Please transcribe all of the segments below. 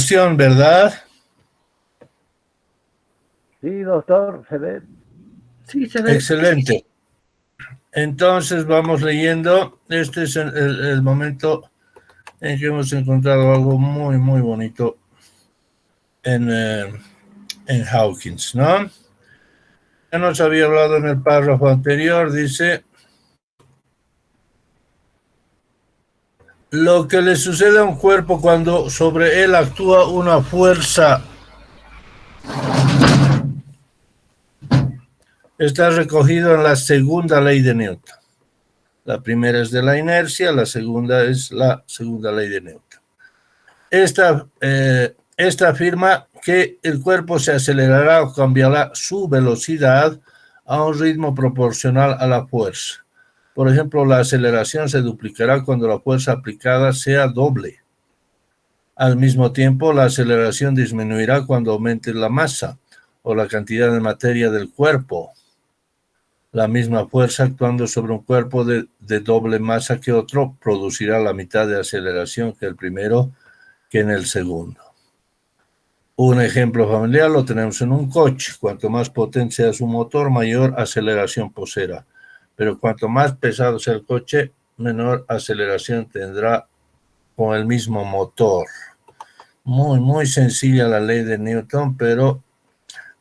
transmisión, ¿verdad? Sí, doctor, se ve. Sí, se ve. Excelente. Entonces vamos leyendo. Este es el momento en que hemos encontrado algo muy, muy bonito en Hawkins, ¿no? Ya nos había hablado en el párrafo anterior, dice: lo que le sucede a un cuerpo cuando sobre él actúa una fuerza está recogido en la segunda ley de Newton. La primera es de la inercia, la segunda es la segunda ley de Newton. Esta afirma que el cuerpo se acelerará o cambiará su velocidad a un ritmo proporcional a la fuerza. Por ejemplo, la aceleración se duplicará cuando la fuerza aplicada sea doble. Al mismo tiempo, la aceleración disminuirá cuando aumente la masa o la cantidad de materia del cuerpo. La misma fuerza actuando sobre un cuerpo de doble masa que otro producirá la mitad de aceleración que el primero que en el segundo. Un ejemplo familiar lo tenemos en un coche. Cuanto más potente sea su motor, mayor aceleración poseerá. Pero cuanto más pesado sea el coche, menor aceleración tendrá con el mismo motor. Muy, muy sencilla la ley de Newton, pero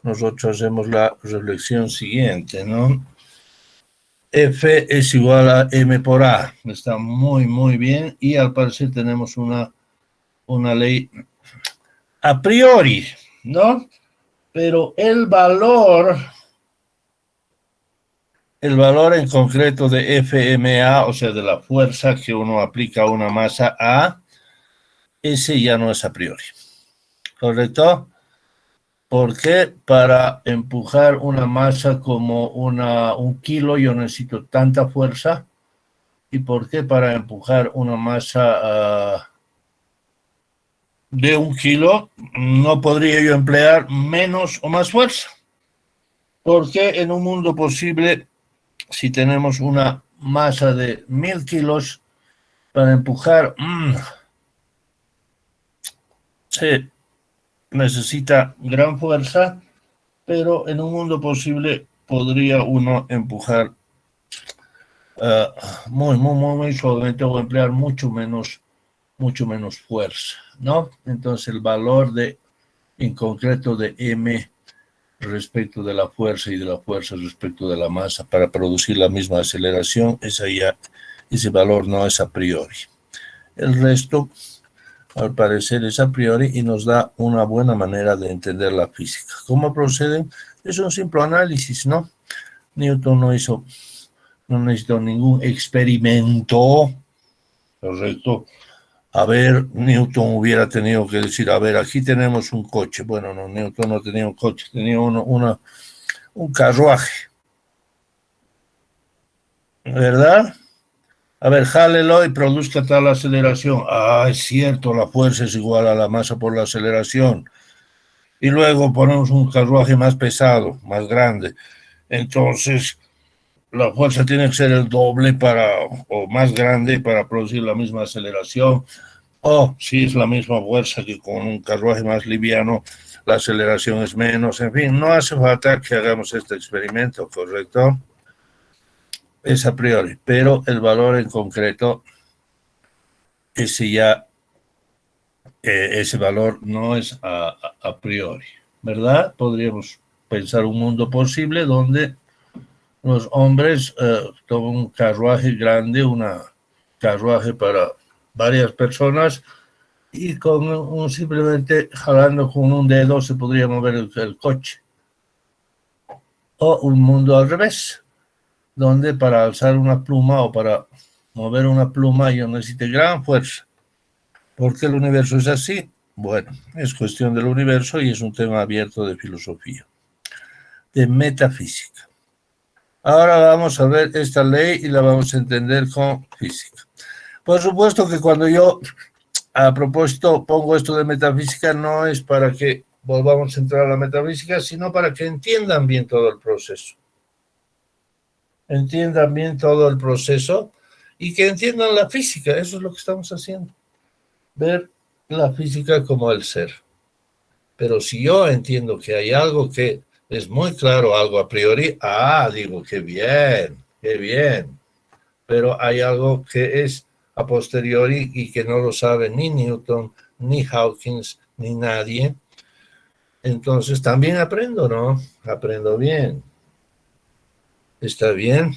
nosotros hacemos la reflexión siguiente, ¿no? F es igual a M por A. Está muy, muy bien. Y al parecer tenemos una ley a priori, ¿no? Pero el valor en concreto de FMA, o sea, de la fuerza que uno aplica a una masa A, ese ya no es a priori. ¿Correcto? Porque para empujar una masa como un kilo yo necesito tanta fuerza. ¿Y por qué para empujar una masa de 1 kilo no podría yo emplear menos o más fuerza? Porque en un mundo posible, si tenemos una masa de 1000 kilos, para empujar se necesita gran fuerza, pero en un mundo posible podría uno empujar muy suavemente o emplear mucho menos fuerza, ¿no? Entonces el valor en concreto de M respecto de la fuerza y de la fuerza respecto de la masa para producir la misma aceleración, ese valor no es a priori. El resto, al parecer, es a priori y nos da una buena manera de entender la física. ¿Cómo proceden? Es un simple análisis, ¿no? Newton no necesitó ningún experimento, ¿correcto? A ver, Newton hubiera tenido que decir, a ver, aquí tenemos un coche. Bueno, no, Newton no tenía un coche, tenía un carruaje, ¿verdad? A ver, jálelo y produzca tal aceleración. Ah, es cierto, la fuerza es igual a la masa por la aceleración. Y luego ponemos un carruaje más pesado, más grande. Entonces, la fuerza tiene que ser el doble o más grande para producir la misma aceleración. O si es la misma fuerza que con un carruaje más liviano, la aceleración es menos. En fin, no hace falta que hagamos este experimento, ¿correcto? Es a priori, pero el valor en concreto, ese valor no es a priori, ¿verdad? Podríamos pensar un mundo posible donde los hombres toman un carruaje grande, una carruaje para varias personas, y simplemente jalando con un dedo se podría mover el coche. O un mundo al revés, donde para alzar una pluma o para mover una pluma yo necesito gran fuerza. ¿Por qué el universo es así? Bueno, es cuestión del universo y es un tema abierto de filosofía, de metafísica. Ahora vamos a ver esta ley y la vamos a entender con física. Por supuesto que cuando yo a propósito pongo esto de metafísica, no es para que volvamos a entrar a la metafísica, sino para que entiendan bien todo el proceso. Entiendan bien todo el proceso y que entiendan la física. Eso es lo que estamos haciendo. Ver la física como el ser. Pero si yo entiendo que hay algo que es muy claro, algo a priori, digo, qué bien, qué bien. Pero hay algo que es a posteriori y que no lo sabe ni Newton, ni Hawkins, ni nadie. Entonces también aprendo, ¿no? Aprendo bien. ¿Está bien?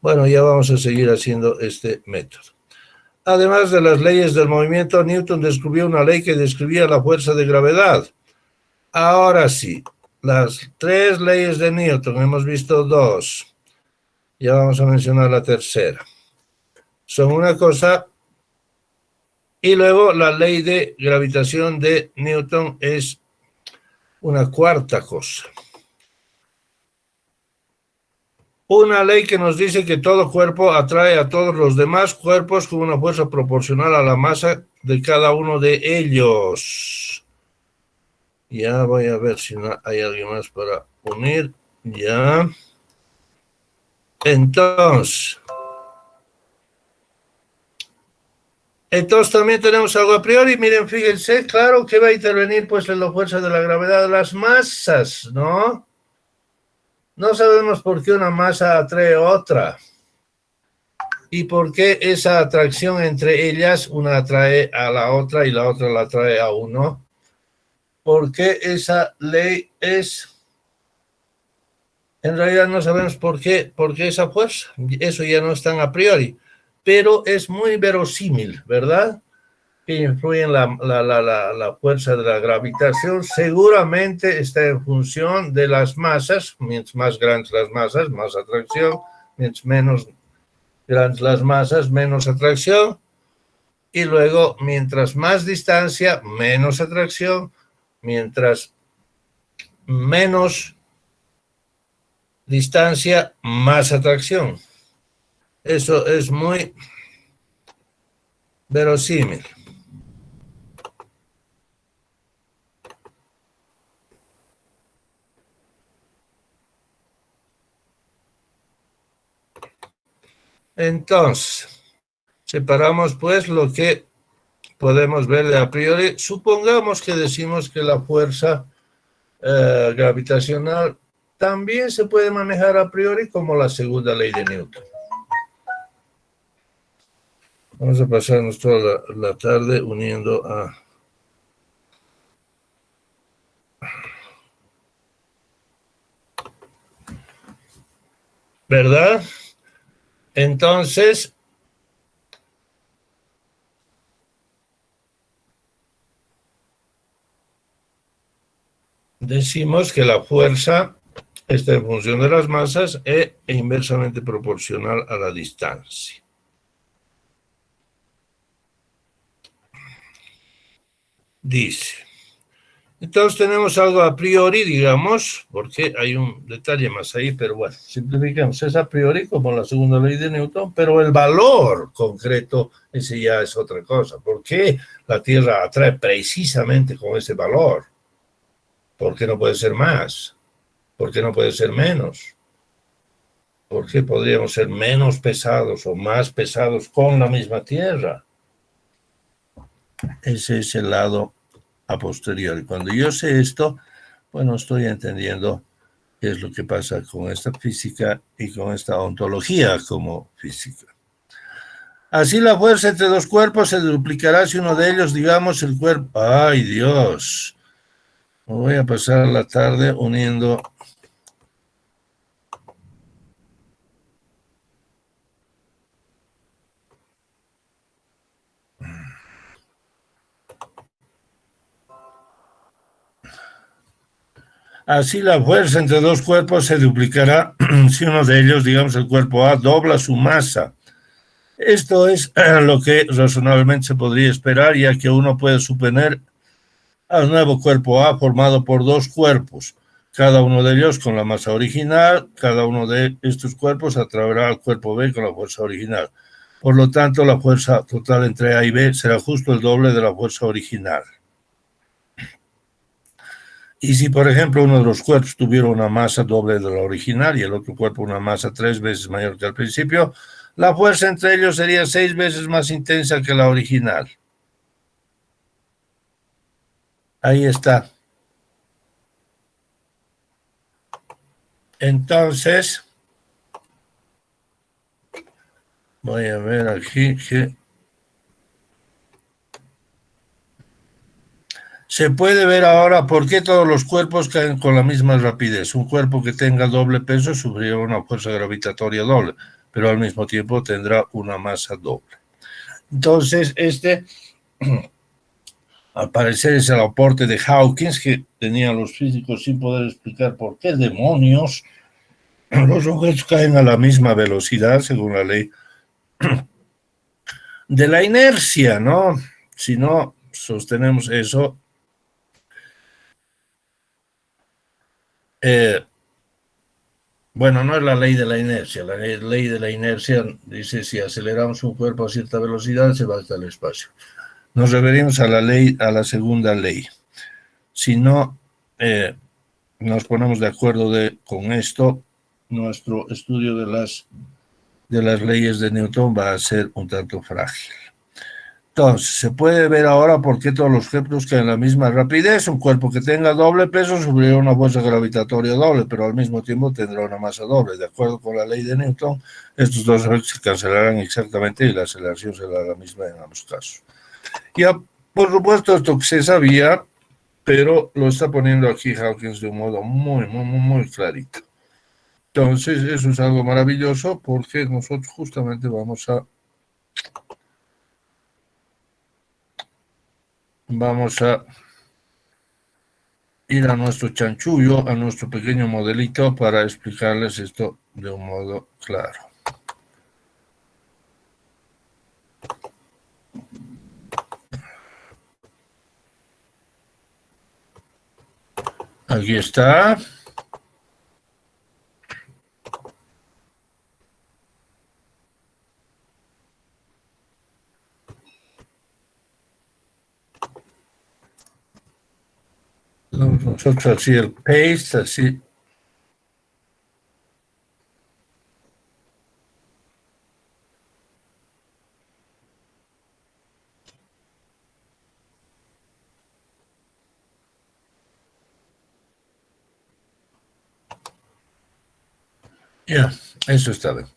Bueno, ya vamos a seguir haciendo este método. Además de las leyes del movimiento, Newton descubrió una ley que describía la fuerza de gravedad. Ahora sí, las 3 leyes de Newton, hemos visto 2. Ya vamos a mencionar la tercera. Son una cosa, y luego la ley de gravitación de Newton es una cuarta cosa. Una ley que nos dice que todo cuerpo atrae a todos los demás cuerpos con una fuerza proporcional a la masa de cada uno de ellos. Ya voy a ver si no hay alguien más para unir. Ya. Entonces también tenemos algo a priori. Miren, fíjense, claro que va a intervenir pues en la fuerza de la gravedad de las masas, ¿no? No sabemos por qué una masa atrae a otra. ¿Y por qué esa atracción entre ellas, una atrae a la otra y la otra la atrae a uno? ¿Por qué esa ley es? En realidad no sabemos por qué esa fuerza. Eso ya no es tan a priori. Pero es muy verosímil, ¿verdad? Que influye en la fuerza de la gravitación. Seguramente está en función de las masas. Mientras más grandes las masas, más atracción. Mientras menos grandes las masas, menos atracción. Y luego, mientras más distancia, menos atracción. Mientras menos distancia, más atracción. Eso es muy verosímil. Entonces, separamos pues lo que podemos ver de a priori. Supongamos que decimos que la fuerza gravitacional también se puede manejar a priori como la segunda ley de Newton. Vamos a pasarnos toda la tarde uniendo a... ¿Verdad? Entonces, decimos que la fuerza está en función de las masas e inversamente proporcional a la distancia. Dice. Entonces tenemos algo a priori, digamos, porque hay un detalle más ahí, pero bueno, simplificamos. Es a priori como la segunda ley de Newton, pero el valor concreto, ese ya es otra cosa. ¿Por qué la Tierra atrae precisamente con ese valor? ¿Por qué no puede ser más? ¿Por qué no puede ser menos? ¿Por qué podríamos ser menos pesados o más pesados con la misma Tierra? Ese es el lado a posteriori. Cuando yo sé esto, bueno, estoy entendiendo qué es lo que pasa con esta física y con esta ontología como física. Así la fuerza entre dos cuerpos se duplicará si uno de ellos, digamos, el cuerpo... ¡Ay, Dios! Me voy a pasar la tarde uniendo... Así la fuerza entre dos cuerpos se duplicará si uno de ellos, digamos el cuerpo A, dobla su masa. Esto es lo que razonablemente se podría esperar, ya que uno puede suponer al nuevo cuerpo A formado por dos cuerpos, cada uno de ellos con la masa original. Cada uno de estos cuerpos atraerá al cuerpo B con la fuerza original. Por lo tanto, la fuerza total entre A y B será justo el doble de la fuerza original. Y si, por ejemplo, uno de los cuerpos tuviera una masa doble de la original y el otro cuerpo una masa 3 veces mayor que al principio, la fuerza entre ellos sería 6 veces más intensa que la original. Ahí está. Entonces, voy a ver aquí que se puede ver ahora por qué todos los cuerpos caen con la misma rapidez. Un cuerpo que tenga doble peso sufrirá una fuerza gravitatoria doble, pero al mismo tiempo tendrá una masa doble. Entonces, al parecer es el aporte de Hawkins que tenían los físicos sin poder explicar por qué demonios los objetos caen a la misma velocidad según la ley de la inercia, ¿no? Si no sostenemos eso, bueno, no es la ley de la inercia. La ley de la inercia dice si aceleramos un cuerpo a cierta velocidad se va hasta el espacio. Nos referimos a la ley, a la segunda ley. Si no nos ponemos de acuerdo con esto, nuestro estudio de las leyes de Newton va a ser un tanto frágil. Entonces, se puede ver ahora por qué todos los objetos caen a la misma rapidez. Un cuerpo que tenga doble peso sufrirá una fuerza gravitatoria doble, pero al mismo tiempo tendrá una masa doble. De acuerdo con la ley de Newton, estos dos efectos se cancelarán exactamente y la aceleración será la misma en ambos casos. Ya, por supuesto, esto que se sabía, pero lo está poniendo aquí Hawkins de un modo muy clarito. Entonces, eso es algo maravilloso porque nosotros justamente vamos a ir a nuestro chanchullo, a nuestro pequeño modelito para explicarles esto de un modo claro. Aquí está. Nosotros así el paste, así. Ya, eso está bien.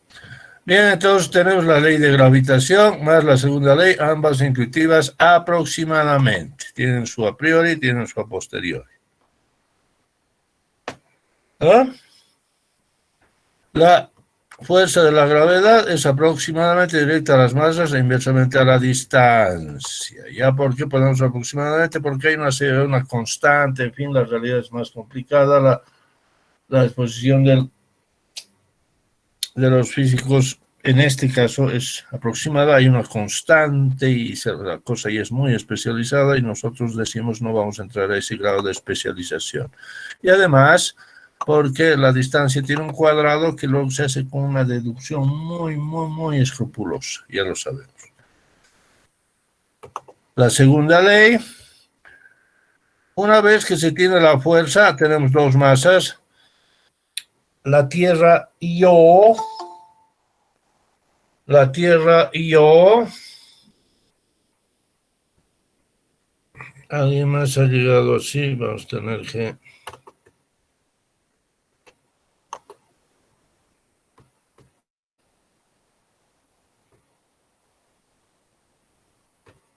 Bien, entonces tenemos la ley de gravitación más la segunda ley, ambas intuitivas aproximadamente. Tienen su a priori, tienen su a posteriori. ¿Ah? La fuerza de la gravedad es aproximadamente directa a las masas e inversamente a la distancia. ¿Ya por qué ponemos aproximadamente? Porque hay una constante, en fin, la realidad es más complicada, la exposición de los físicos en este caso es aproximada, hay una constante y la cosa ya es muy especializada y nosotros decimos no vamos a entrar a ese grado de especialización. Y además, porque la distancia tiene un cuadrado que luego se hace con una deducción muy escrupulosa, ya lo sabemos. La segunda ley, una vez que se tiene la fuerza, tenemos dos masas, la Tierra y yo, alguien más ha llegado así, vamos a tener que...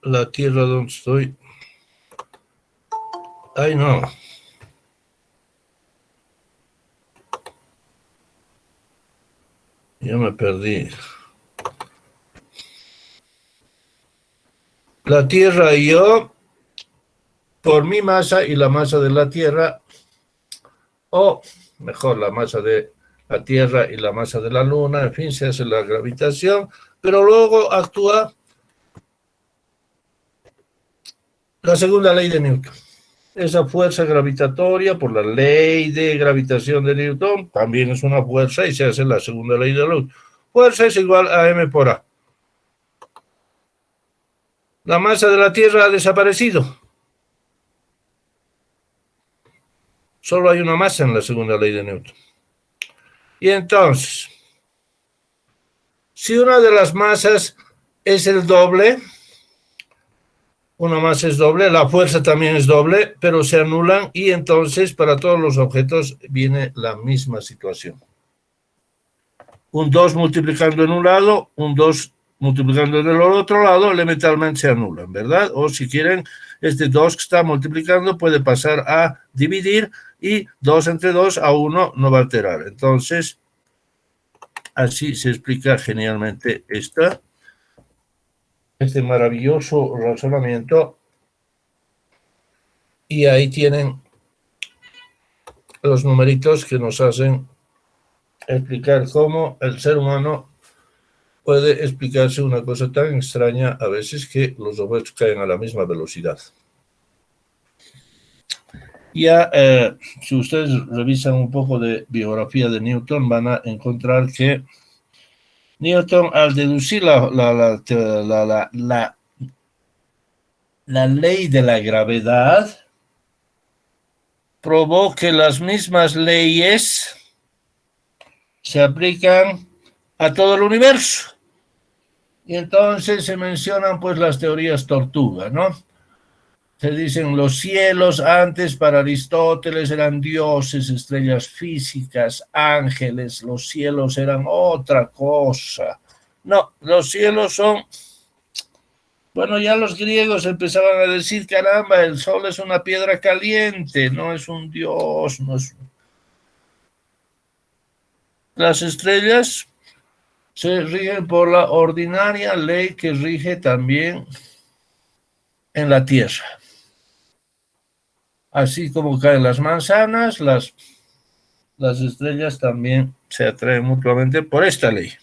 La Tierra donde estoy. Ay, no. Ya me perdí. La Tierra y yo, por mi masa y la masa de la Tierra, o mejor, la masa de la Tierra y la masa de la Luna, en fin, se hace la gravitación, pero luego actúa la segunda ley de Newton. Esa fuerza gravitatoria, por la ley de gravitación de Newton, también es una fuerza y se hace la segunda ley de la luz. Fuerza es igual a m por a. La masa de la Tierra ha desaparecido. Solo hay una masa en la segunda ley de Newton. Y entonces, si una de las masas es el doble, Una masa es doble, la fuerza también es doble, pero se anulan y entonces para todos los objetos viene la misma situación. Un 2 multiplicando en un lado, un 2 multiplicando en el otro lado, elementalmente se anulan, ¿verdad? O si quieren, este 2 que está multiplicando puede pasar a dividir y 2 entre 2 a 1 no va a alterar. Entonces, así se explica genialmente este maravilloso razonamiento. Y ahí tienen los numeritos que nos hacen explicar cómo el ser humano puede explicarse una cosa tan extraña a veces que los objetos caen a la misma velocidad. Ya, si ustedes revisan un poco de biografía de Newton, van a encontrar que Newton, al deducir la ley de la gravedad, probó que las mismas leyes se aplican a todo el universo. Y entonces se mencionan pues las teorías tortuga, ¿no? Se dicen los cielos antes para Aristóteles eran dioses, estrellas físicas, ángeles, los cielos eran otra cosa. No, los cielos son, bueno, ya los griegos empezaban a decir, caramba, el sol es una piedra caliente, no es un dios, no es... Las estrellas se rigen por la ordinaria ley que rige también en la tierra. Así como caen las manzanas, las estrellas también se atraen mutuamente por esta ley.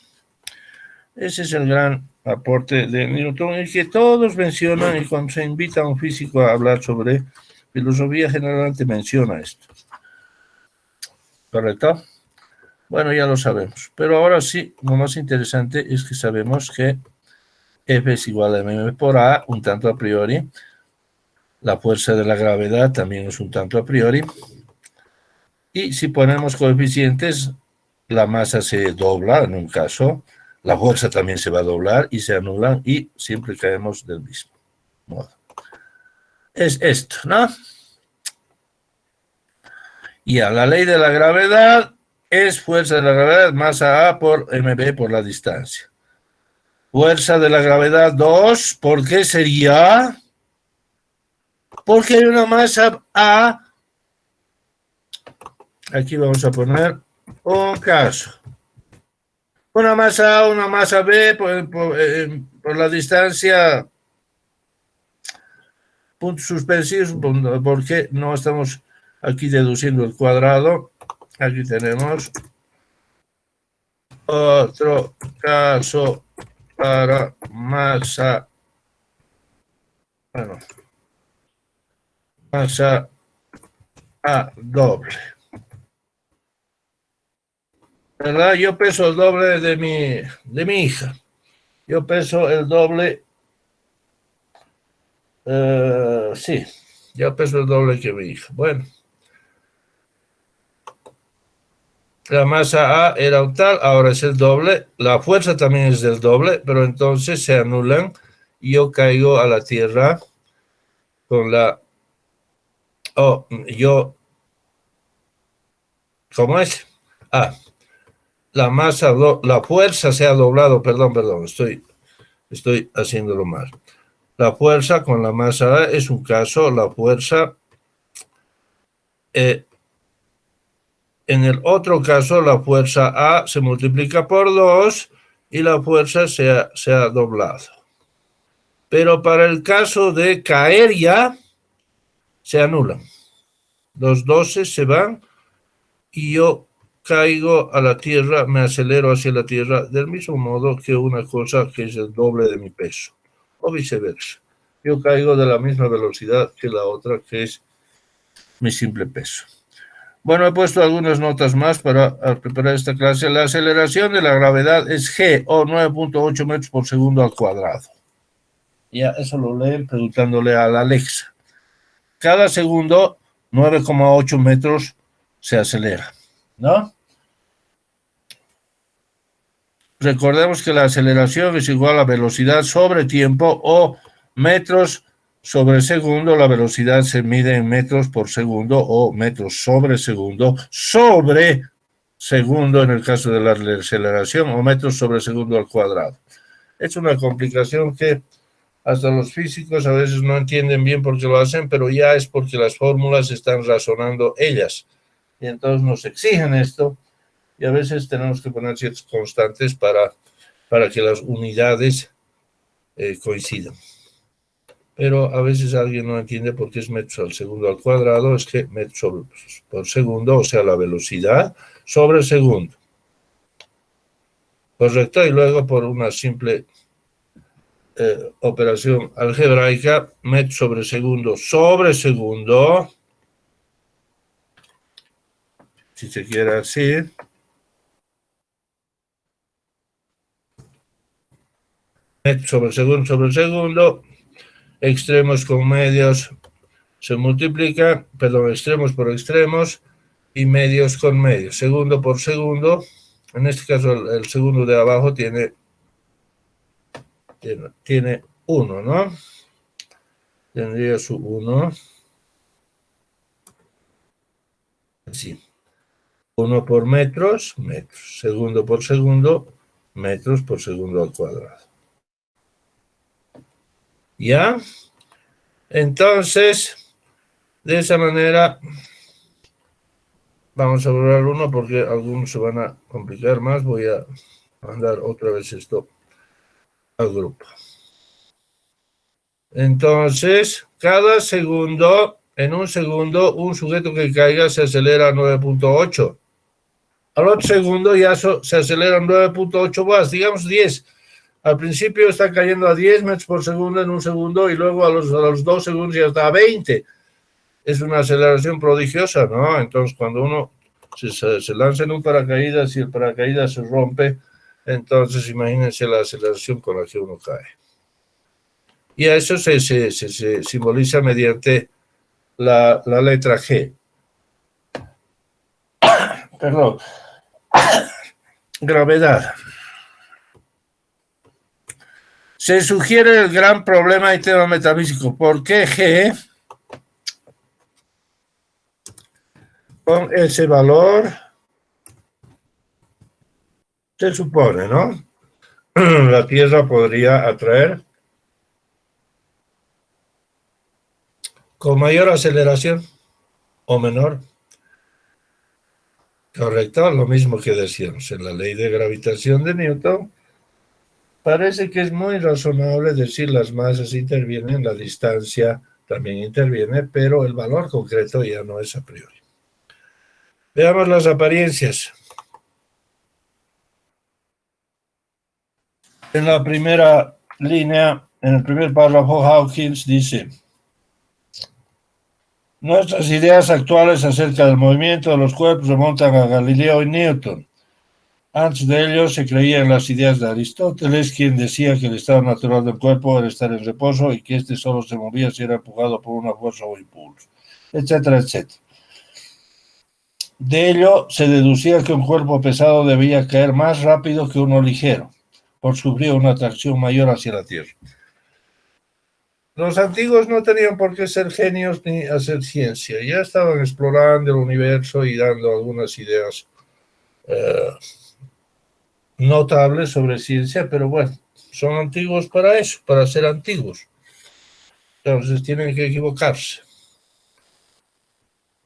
Ese es el gran aporte de Newton, y que todos mencionan, y cuando se invita a un físico a hablar sobre filosofía, generalmente menciona esto. ¿Correcto? Bueno, ya lo sabemos. Pero ahora sí, lo más interesante es que sabemos que F es igual a mv por A, un tanto a priori. La fuerza de la gravedad también es un tanto a priori. Y si ponemos coeficientes, la masa se dobla en un caso, la fuerza también se va a doblar y se anulan y siempre caemos del mismo modo. Es esto, ¿no? Y a la ley de la gravedad es fuerza de la gravedad masa A por mv por la distancia. Fuerza de la gravedad 2, ¿por qué sería? Porque hay una masa A. Aquí vamos a poner un caso. Una masa A, una masa B por la distancia, puntos suspensivos, porque no estamos aquí deduciendo el cuadrado. Aquí tenemos otro caso para masa, bueno, masa A doble. ¿Verdad? Yo peso el doble de mi hija. Yo peso el doble. Sí, yo peso el doble que mi hija. Bueno. La masa A era un tal, ahora es el doble. La fuerza también es del doble, pero entonces se anulan y yo caigo a la tierra con la... Oh, yo... ¿Cómo es? Ah, la masa, la fuerza se ha doblado, perdón, estoy haciéndolo mal. La fuerza con la masa A es un caso, la fuerza... en el otro caso, la fuerza A se multiplica por 2 y la fuerza se ha doblado. Pero para el caso de caer ya, se anulan. Los 12 se van y yo caigo a la tierra, me acelero hacia la tierra del mismo modo que una cosa que es el doble de mi peso, o viceversa. Yo caigo de la misma velocidad que la otra, que es mi simple peso. Bueno, he puesto algunas notas más para preparar esta clase. La aceleración de la gravedad es g, o 9.8 metros por segundo al cuadrado. Ya, eso lo leen preguntándole a la Alexa. Cada segundo, 9,8 metros se acelera, ¿no? Recordemos que la aceleración es igual a velocidad sobre tiempo o metros sobre segundo, la velocidad se mide en metros por segundo o metros sobre segundo en el caso de la aceleración, o metros sobre segundo al cuadrado. Es una complicación que hasta los físicos a veces no entienden bien por qué lo hacen, pero ya es porque las fórmulas están razonando ellas. Y entonces nos exigen esto, y a veces tenemos que poner ciertas constantes para que las unidades coincidan. Pero a veces alguien no entiende por qué es metros al segundo al cuadrado, es que metros por segundo, o sea, la velocidad sobre segundo. Correcto, y luego por una simple operación algebraica, metros sobre segundo, si se quiere así, metros sobre segundo, extremos con medios se multiplican, perdón, extremos por extremos y medios con medios, segundo por segundo. En este caso el segundo de abajo tiene 1, ¿no? Tendría su 1. Así. 1 por metros, segundo por segundo, metros por segundo al cuadrado. ¿Ya? Entonces, de esa manera, vamos a borrar uno porque algunos se van a complicar más. Voy a mandar otra vez esto al grupo. Entonces, cada segundo, en un segundo, un sujeto que caiga se acelera a 9.8. Al otro segundo ya se acelera a 9.8 más, digamos 10. Al principio está cayendo a 10 metros por segundo en un segundo y luego a los 2 segundos ya está a 20. Es una aceleración prodigiosa, ¿no? Entonces, cuando uno se lanza en un paracaídas y el paracaídas se rompe, entonces imagínense la aceleración con la que uno cae. Y a eso se simboliza mediante la letra G. Perdón. Gravedad. Se sugiere el gran problema y tema metafísico. ¿Por qué G, con ese valor, se supone, ¿no? La Tierra podría atraer con mayor aceleración o menor? Correcto, lo mismo que decíamos en la ley de gravitación de Newton. Parece que es muy razonable decir las masas intervienen, la distancia también interviene, pero el valor concreto ya no es a priori. Veamos las apariencias. En la primera línea, en el primer párrafo, Hawkins dice: nuestras ideas actuales acerca del movimiento de los cuerpos remontan a Galileo y Newton. Antes de ello se creía en las ideas de Aristóteles, quien decía que el estado natural del cuerpo era estar en reposo y que éste solo se movía si era empujado por una fuerza o impulso, etcétera, etcétera. De ello se deducía que un cuerpo pesado debía caer más rápido que uno ligero, por sufrir una atracción mayor hacia la Tierra. Los antiguos no tenían por qué ser genios ni hacer ciencia, ya estaban explorando el universo y dando algunas ideas notables sobre ciencia, pero bueno, son antiguos para eso, para ser antiguos. Entonces tienen que equivocarse.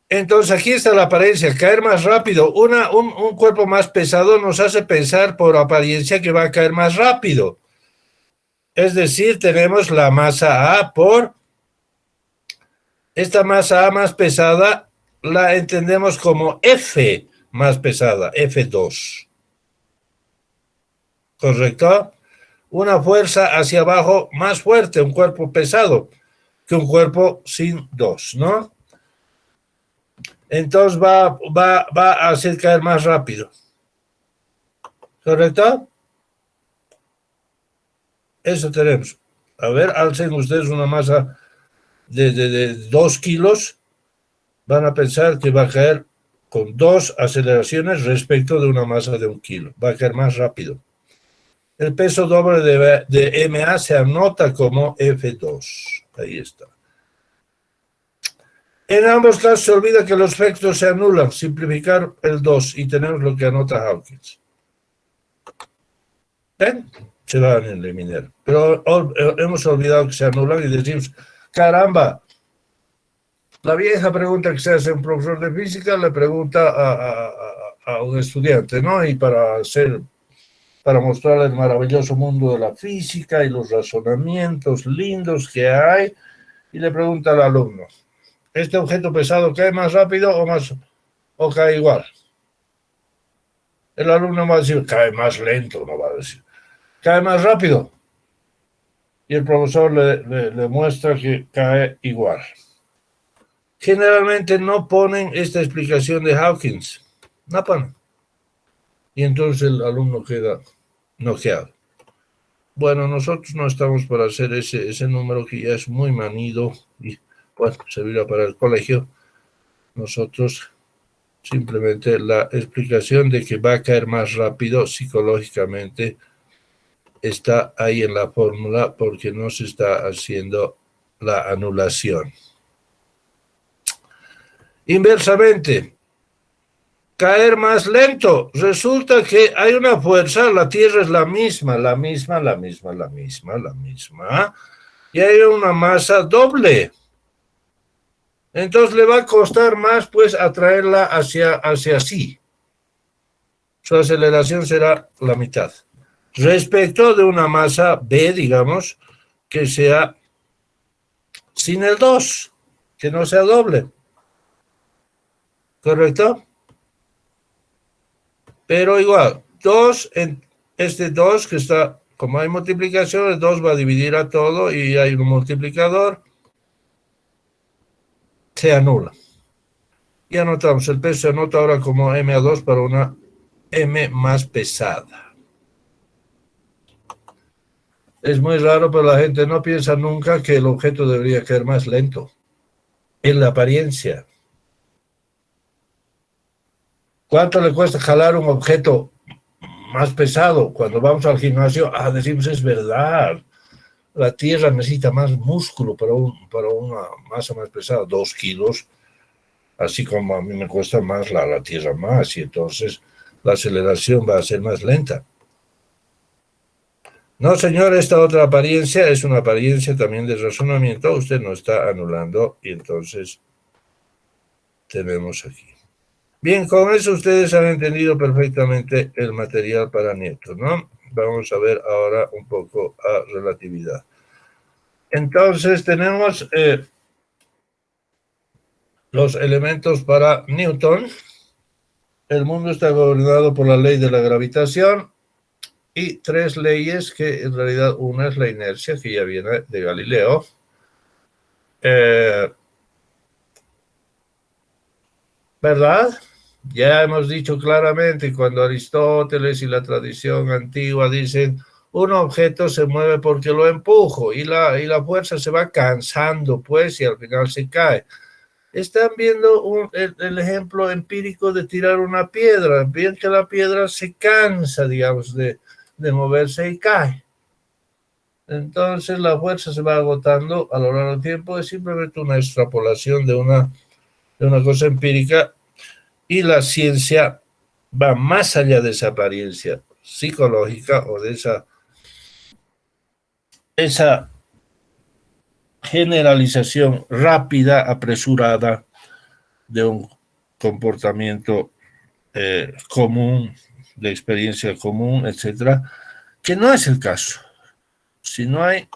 Entonces aquí está la apariencia, caer más rápido. Un cuerpo más pesado nos hace pensar por apariencia que va a caer más rápido. Es decir, tenemos la masa A por esta masa A más pesada, la entendemos como F más pesada, F2. ¿Correcto? Una fuerza hacia abajo más fuerte, un cuerpo pesado, que un cuerpo sin 2, ¿no? Entonces va a hacer caer más rápido. ¿Correcto? Eso tenemos. A ver, alcen ustedes una masa de 2 kilos, van a pensar que va a caer con 2 aceleraciones respecto de una masa de 1 kilo. Va a caer más rápido. El peso doble de MA se anota como F2. Ahí está. En ambos casos se olvida que los efectos se anulan. Simplificar el 2 y tenemos lo que anota Hawkins. ¿Ven? Se van a eliminar. Pero hemos olvidado que se anulan y decimos, caramba, la vieja pregunta que se hace un profesor de física le pregunta a un estudiante, ¿no? Y para mostrar el maravilloso mundo de la física y los razonamientos lindos que hay, y le pregunta al alumno, ¿este objeto pesado cae más rápido o cae igual? El alumno va a decir, cae más lento, no va a decir, cae más rápido. Y el profesor le muestra que cae igual. Generalmente no ponen esta explicación de Hawkins. No ponen. Y entonces el alumno queda noqueado. Bueno, nosotros no estamos para hacer ese número que ya es muy manido y bueno, servirá para el colegio. Nosotros simplemente la explicación de que va a caer más rápido psicológicamente está ahí en la fórmula porque no se está haciendo la anulación. Inversamente, caer más lento. Resulta que hay una fuerza, la Tierra es la misma, y hay una masa doble. Entonces le va a costar más, pues, atraerla hacia sí. Su aceleración será la mitad. Respecto de una masa B, digamos, que sea sin el 2, que no sea doble. ¿Correcto? Pero igual, 2, este 2 que está, como hay multiplicación, el 2 va a dividir a todo y hay un multiplicador, se anula. Y anotamos, el peso se anota ahora como MA2 para una M más pesada. Es muy raro, pero la gente no piensa nunca que el objeto debería caer más lento. En la apariencia. ¿Cuánto le cuesta jalar un objeto más pesado? Cuando vamos al gimnasio, decimos, es verdad. La Tierra necesita más músculo para una masa más pesada, 2 kilos. Así como a mí me cuesta más la Tierra más, y entonces la aceleración va a ser más lenta. No, señor, esta otra apariencia es una apariencia también de razonamiento. Usted no está anulando y entonces tenemos aquí. Bien, con eso ustedes han entendido perfectamente el material para Newton, ¿no? Vamos a ver ahora un poco a relatividad. Entonces tenemos los elementos para Newton. El mundo está gobernado por la ley de la gravitación y 3 leyes que en realidad una es la inercia, que ya viene de Galileo. ¿Verdad? Ya hemos dicho claramente cuando Aristóteles y la tradición antigua dicen un objeto se mueve porque lo empujo y la fuerza se va cansando, pues, y al final se cae. Están viendo el ejemplo empírico de tirar una piedra. Ven que la piedra se cansa, digamos, de moverse y cae. Entonces la fuerza se va agotando a lo largo del tiempo. Es simplemente una extrapolación de una cosa empírica. Y la ciencia va más allá de esa apariencia psicológica o de esa generalización rápida, apresurada de un comportamiento común, de experiencia común, etcétera, que no es el caso. Si no hay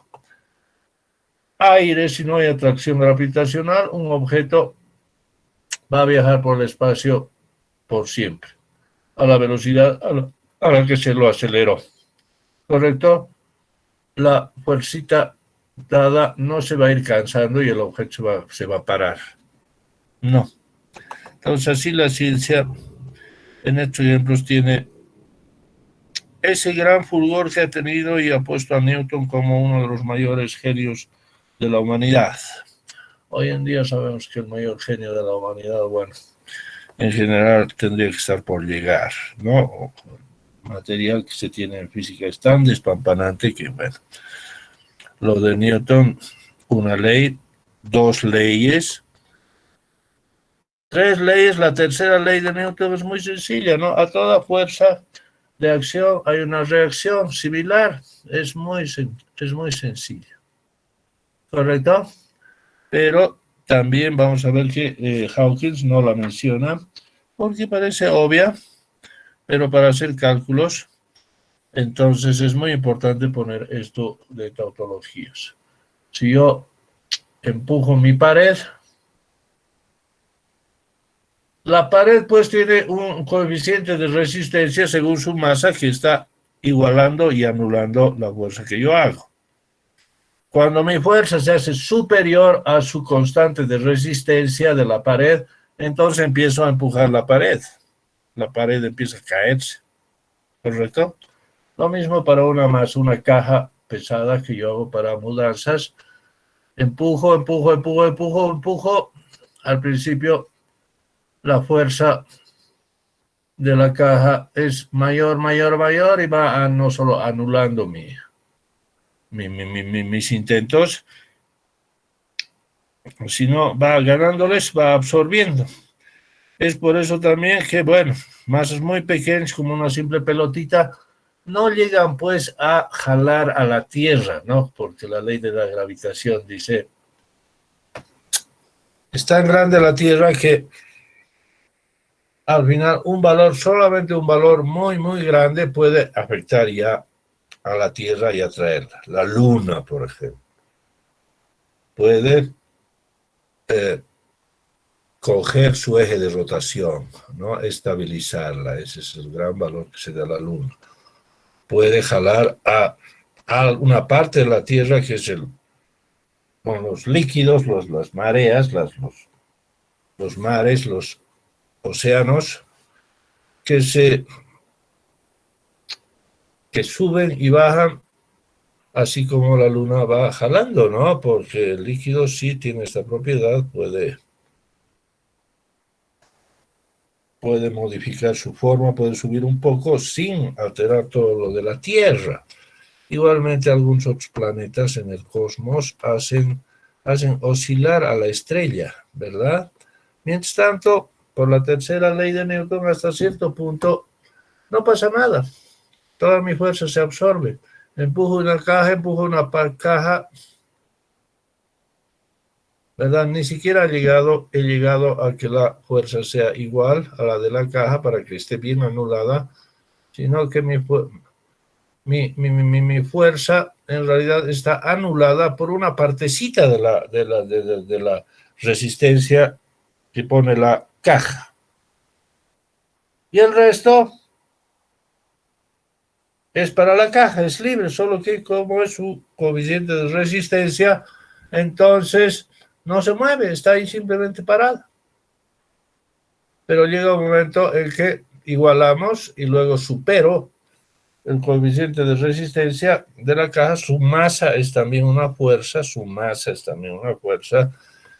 aire, si no hay atracción gravitacional, un objeto va a viajar por el espacio por siempre, a la velocidad a la que se lo aceleró. ¿Correcto? La fuercita dada no se va a ir cansando y el objeto se va a parar. No. Entonces, así la ciencia, en estos ejemplos, tiene ese gran fulgor que ha tenido y ha puesto a Newton como uno de los mayores genios de la humanidad. Hoy en día sabemos que el mayor genio de la humanidad, bueno, en general tendría que estar por llegar, ¿no? Material que se tiene en física es tan despampanante que, bueno, lo de Newton, una ley, dos leyes, tres leyes. La tercera ley de Newton es muy sencilla, ¿no? A toda fuerza de acción hay una reacción similar. Es muy sencillo. ¿Correcto? Pero también vamos a ver que Hawkins no la menciona porque parece obvia, pero para hacer cálculos, entonces es muy importante poner esto de tautologías. Si yo empujo mi pared, la pared pues tiene un coeficiente de resistencia según su masa que está igualando y anulando la fuerza que yo hago. Cuando mi fuerza se hace superior a su constante de resistencia de la pared, entonces empiezo a empujar la pared. La pared empieza a caerse, ¿correcto? Lo mismo para una caja pesada que yo hago para mudanzas. Empujo. Al principio la fuerza de la caja es mayor y va no solo anulando mis intentos, sino va ganándoles, va absorbiendo. Es por eso también que, bueno, masas muy pequeñas como una simple pelotita no llegan pues a jalar a la Tierra, ¿no? Porque la ley de la gravitación dice, es tan grande la Tierra que al final solamente un valor muy grande puede afectar ya a la Tierra y atraerla. La Luna, por ejemplo, puede coger su eje de rotación, ¿no? Estabilizarla. Ese es el gran valor que se da a la Luna. Puede jalar a una parte de la Tierra que es con los líquidos, las mareas, los mares, los océanos, que suben y bajan, así como la Luna va jalando, ¿no? Porque el líquido sí tiene esta propiedad, puede modificar su forma, puede subir un poco sin alterar todo lo de la Tierra. Igualmente, algunos otros planetas en el cosmos hacen oscilar a la estrella, ¿verdad? Mientras tanto, por la tercera ley de Newton, hasta cierto punto, no pasa nada. Toda mi fuerza se absorbe. Empujo una caja, ¿verdad? Ni siquiera he llegado a que la fuerza sea igual a la de la caja para que esté bien anulada, sino que mi fuerza en realidad está anulada por una partecita de la resistencia que pone la caja. Y el resto es para la caja, es libre, solo que como es su coeficiente de resistencia, entonces no se mueve, está ahí simplemente parada. Pero llega un momento en que igualamos y luego supero el coeficiente de resistencia de la caja. Su masa es también una fuerza,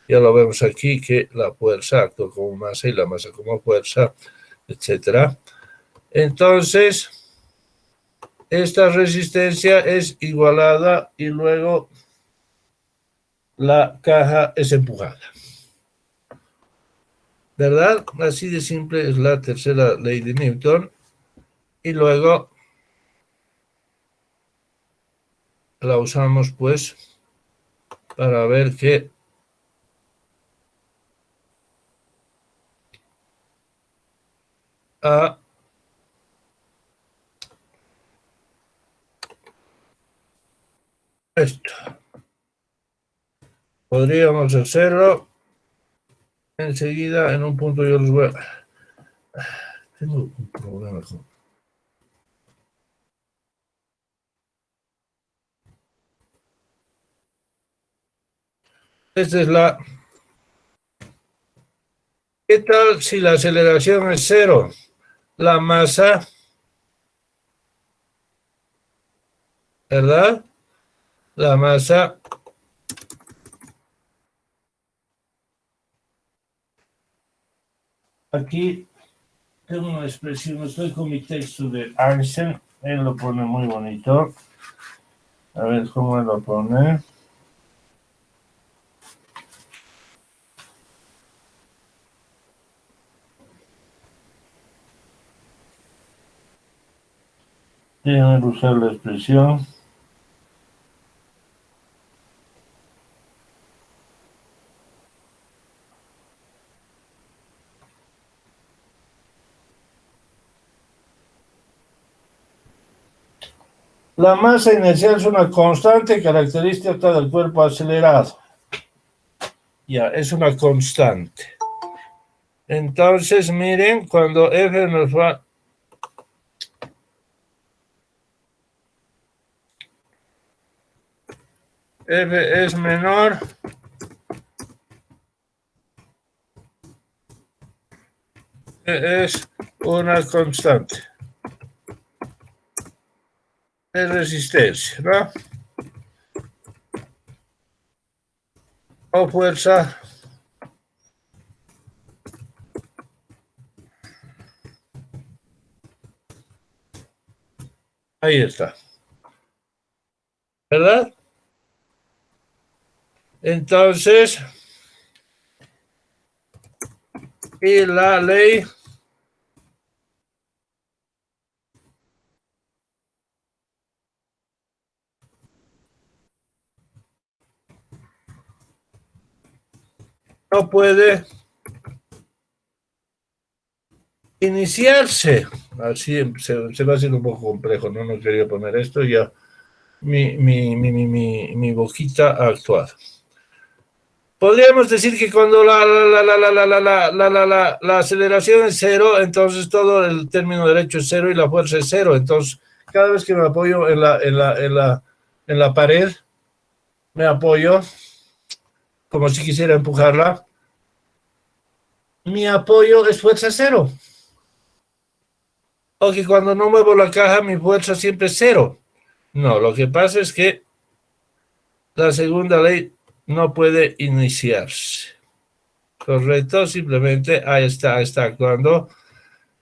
Ya lo vemos aquí, que la fuerza actúa como masa y la masa como fuerza, etc. Entonces, esta resistencia es igualada y luego la caja es empujada. ¿Verdad? Así de simple es la tercera ley de Newton. Y luego la usamos pues para ver que esto podríamos hacerlo enseguida. En un punto yo les voy a... Tengo un problema con... Esta es la... ¿Qué tal si la aceleración es cero? La masa, ¿verdad? La masa aquí tengo una expresión, estoy con mi texto de Einstein, él lo pone muy bonito. A ver cómo lo pone. Déjame buscar la expresión. La masa inercial es una constante característica del cuerpo acelerado. Ya, es una constante. Entonces, miren, cuando F nos va... F es menor, es una constante de resistencia, ¿no? O fuerza. Ahí está. ¿Verdad? Entonces, y la ley no puede iniciarse. Así se va haciendo un poco complejo, no quería poner esto, ya mi boquita ha actuado. Podríamos decir que cuando la aceleración es cero, entonces todo el término derecho es cero y la fuerza es cero. Entonces, cada vez que me apoyo en la pared, me apoyo como si quisiera empujarla. Mi apoyo es fuerza cero. O que cuando no muevo la caja, mi fuerza siempre es cero. No, lo que pasa es que la segunda ley no puede iniciarse. Correcto, simplemente ahí está actuando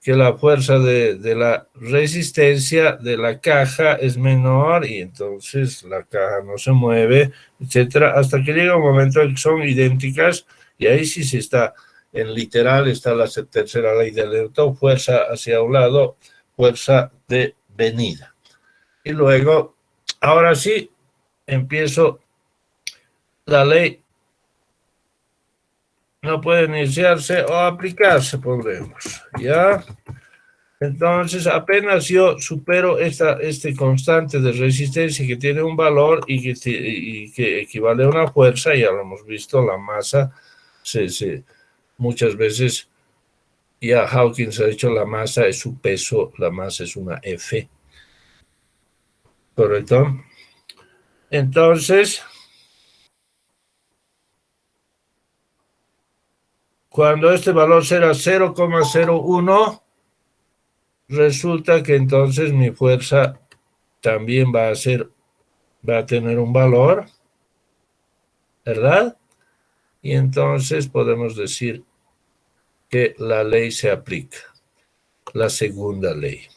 que la fuerza de la resistencia de la caja es menor y entonces la caja no se mueve, etcétera, hasta que llega un momento en que son idénticas y ahí sí se está, en literal está la tercera ley del Newton, fuerza hacia un lado, fuerza de venida. Y luego, ahora sí, empiezo la ley. No puede iniciarse o aplicarse, pondremos, ¿ya? Entonces, apenas yo supero este constante de resistencia que tiene un valor y que equivale a una fuerza, ya lo hemos visto, la masa, muchas veces ya Hawkins ha dicho la masa es su peso, la masa es una F, ¿correcto? Entonces, cuando este valor será 0,01, resulta que entonces mi fuerza también va a tener un valor, ¿verdad? Y entonces podemos decir que la ley se aplica, la segunda ley.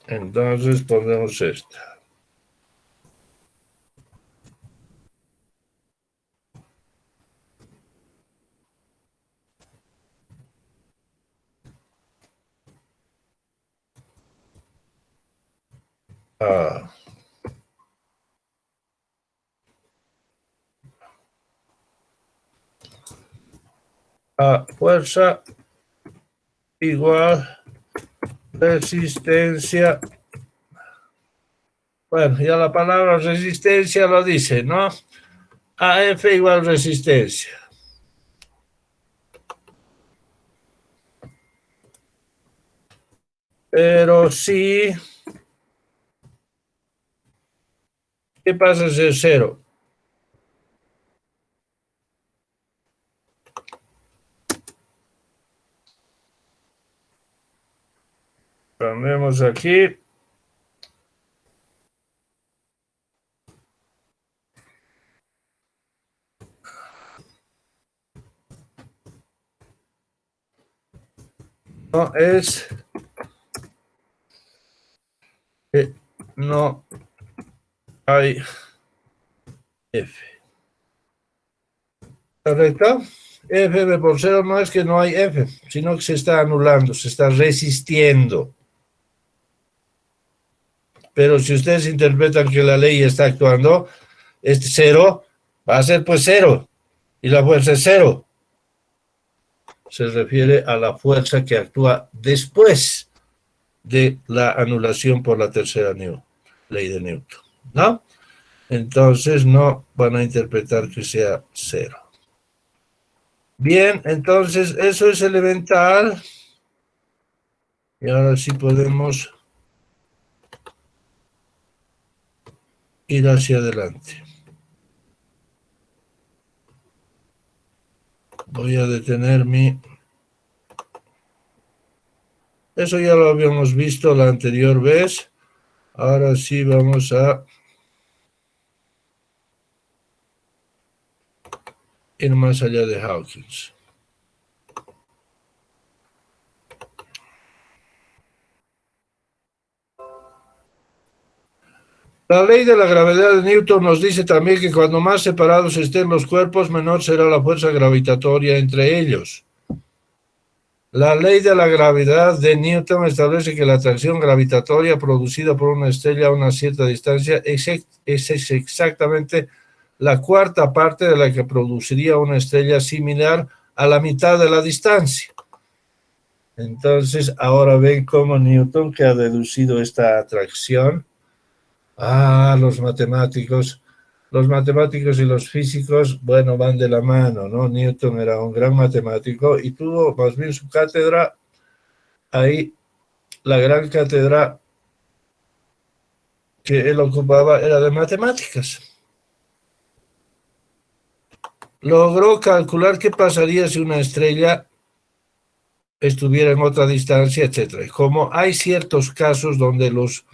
Entonces ponemos esta. Ah. A fuerza igual resistencia. Bueno, ya la palabra resistencia lo dice, ¿no? AF igual resistencia. Pero sí, ¿qué pasa si es cero? Ponemos aquí. No es que no hay F. ¿Correcto? F por cero no es que no hay F, sino que se está anulando, se está resistiendo. Pero si ustedes interpretan que la ley está actuando, este cero va a ser pues cero, y la fuerza es cero. Se refiere a la fuerza que actúa después de la anulación por la tercera ley de Newton, ¿no? Entonces no van a interpretar que sea cero. Bien, entonces eso es elemental. Y ahora sí podemos ir hacia adelante. Voy a detener mi... Eso ya lo habíamos visto la anterior vez. Ahora sí vamos a ir más allá de Hawkins. La ley de la gravedad de Newton nos dice también que cuando más separados estén los cuerpos, menor será la fuerza gravitatoria entre ellos. La ley de la gravedad de Newton establece que la atracción gravitatoria producida por una estrella a una cierta distancia es exactamente la cuarta parte de la que produciría una estrella similar a la mitad de la distancia. Entonces, ahora ven cómo Newton, que ha deducido esta atracción, los matemáticos y los físicos, bueno, van de la mano, ¿no? Newton era un gran matemático y tuvo más bien su cátedra ahí, la gran cátedra que él ocupaba era de matemáticas. Logró calcular qué pasaría si una estrella estuviera en otra distancia, etc. Como hay ciertos casos donde los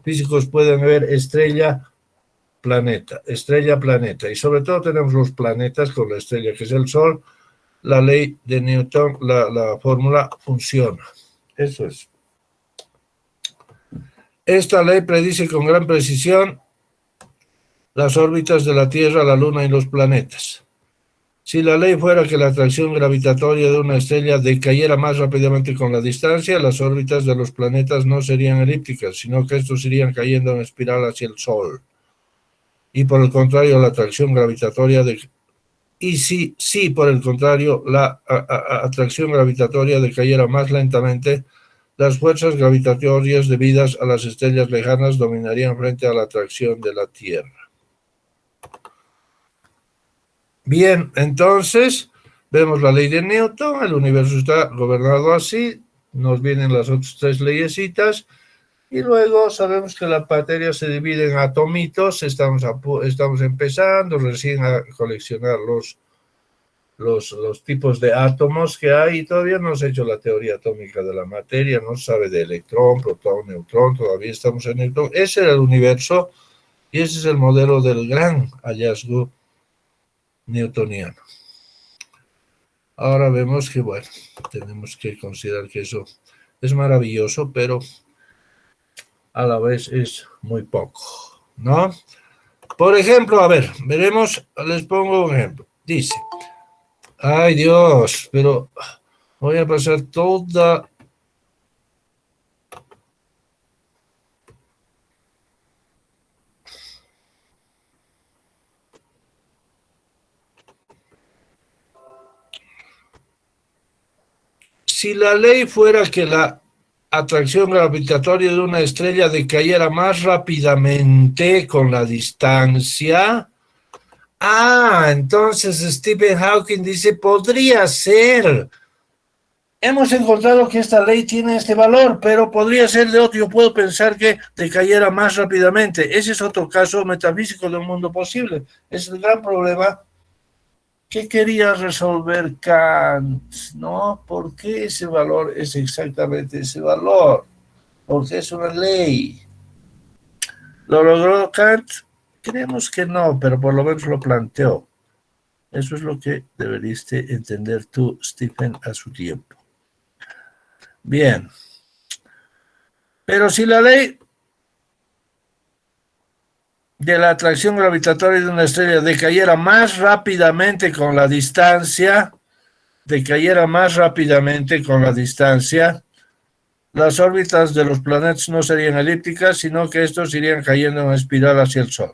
físicos pueden ver estrella, planeta, y sobre todo tenemos los planetas con la estrella que es el Sol, la ley de Newton, la fórmula funciona. Eso es. Esta ley predice con gran precisión las órbitas de la Tierra, la Luna y los planetas. Si la ley fuera que la atracción gravitatoria de una estrella decayera más rápidamente con la distancia, las órbitas de los planetas no serían elípticas, sino que estos irían cayendo en espiral hacia el Sol. Y por el contrario, la atracción gravitatoria si por el contrario la atracción gravitatoria decayera más lentamente, las fuerzas gravitatorias debidas a las estrellas lejanas dominarían frente a la atracción de la Tierra. Bien, entonces vemos la ley de Newton, el universo está gobernado así, nos vienen las otras tres leyesitas, y luego sabemos que la materia se divide en atomitos, estamos empezando recién a coleccionar los tipos de átomos que hay, y todavía no se ha hecho la teoría atómica de la materia, no se sabe de electrón, protón, neutrón, todavía estamos en neutrón. Ese era el universo, y ese es el modelo del gran hallazgo newtoniano. Ahora vemos que, bueno, tenemos que considerar que eso es maravilloso, pero a la vez es muy poco, ¿no? Por ejemplo, a ver, veremos, les pongo un ejemplo. Dice, ay Dios, pero voy a pasar toda... Si la ley fuera que la atracción gravitatoria de una estrella decayera más rápidamente con la distancia, entonces Stephen Hawking dice, podría ser. Hemos encontrado que esta ley tiene este valor, pero podría ser de otro. Yo puedo pensar que decayera más rápidamente. Ese es otro caso metafísico del mundo posible. Es el gran problema que quería resolver Kant, ¿no? ¿Por qué ese valor es exactamente ese valor? Porque es una ley. ¿Lo logró Kant? Creemos que no, pero por lo menos lo planteó. Eso es lo que deberías entender tú, Stephen, a su tiempo. Bien. Pero si la ley de la atracción gravitatoria de una estrella decayera más rápidamente con la distancia, decayera más rápidamente con la distancia, las órbitas de los planetas no serían elípticas, sino que estos irían cayendo en espiral hacia el Sol.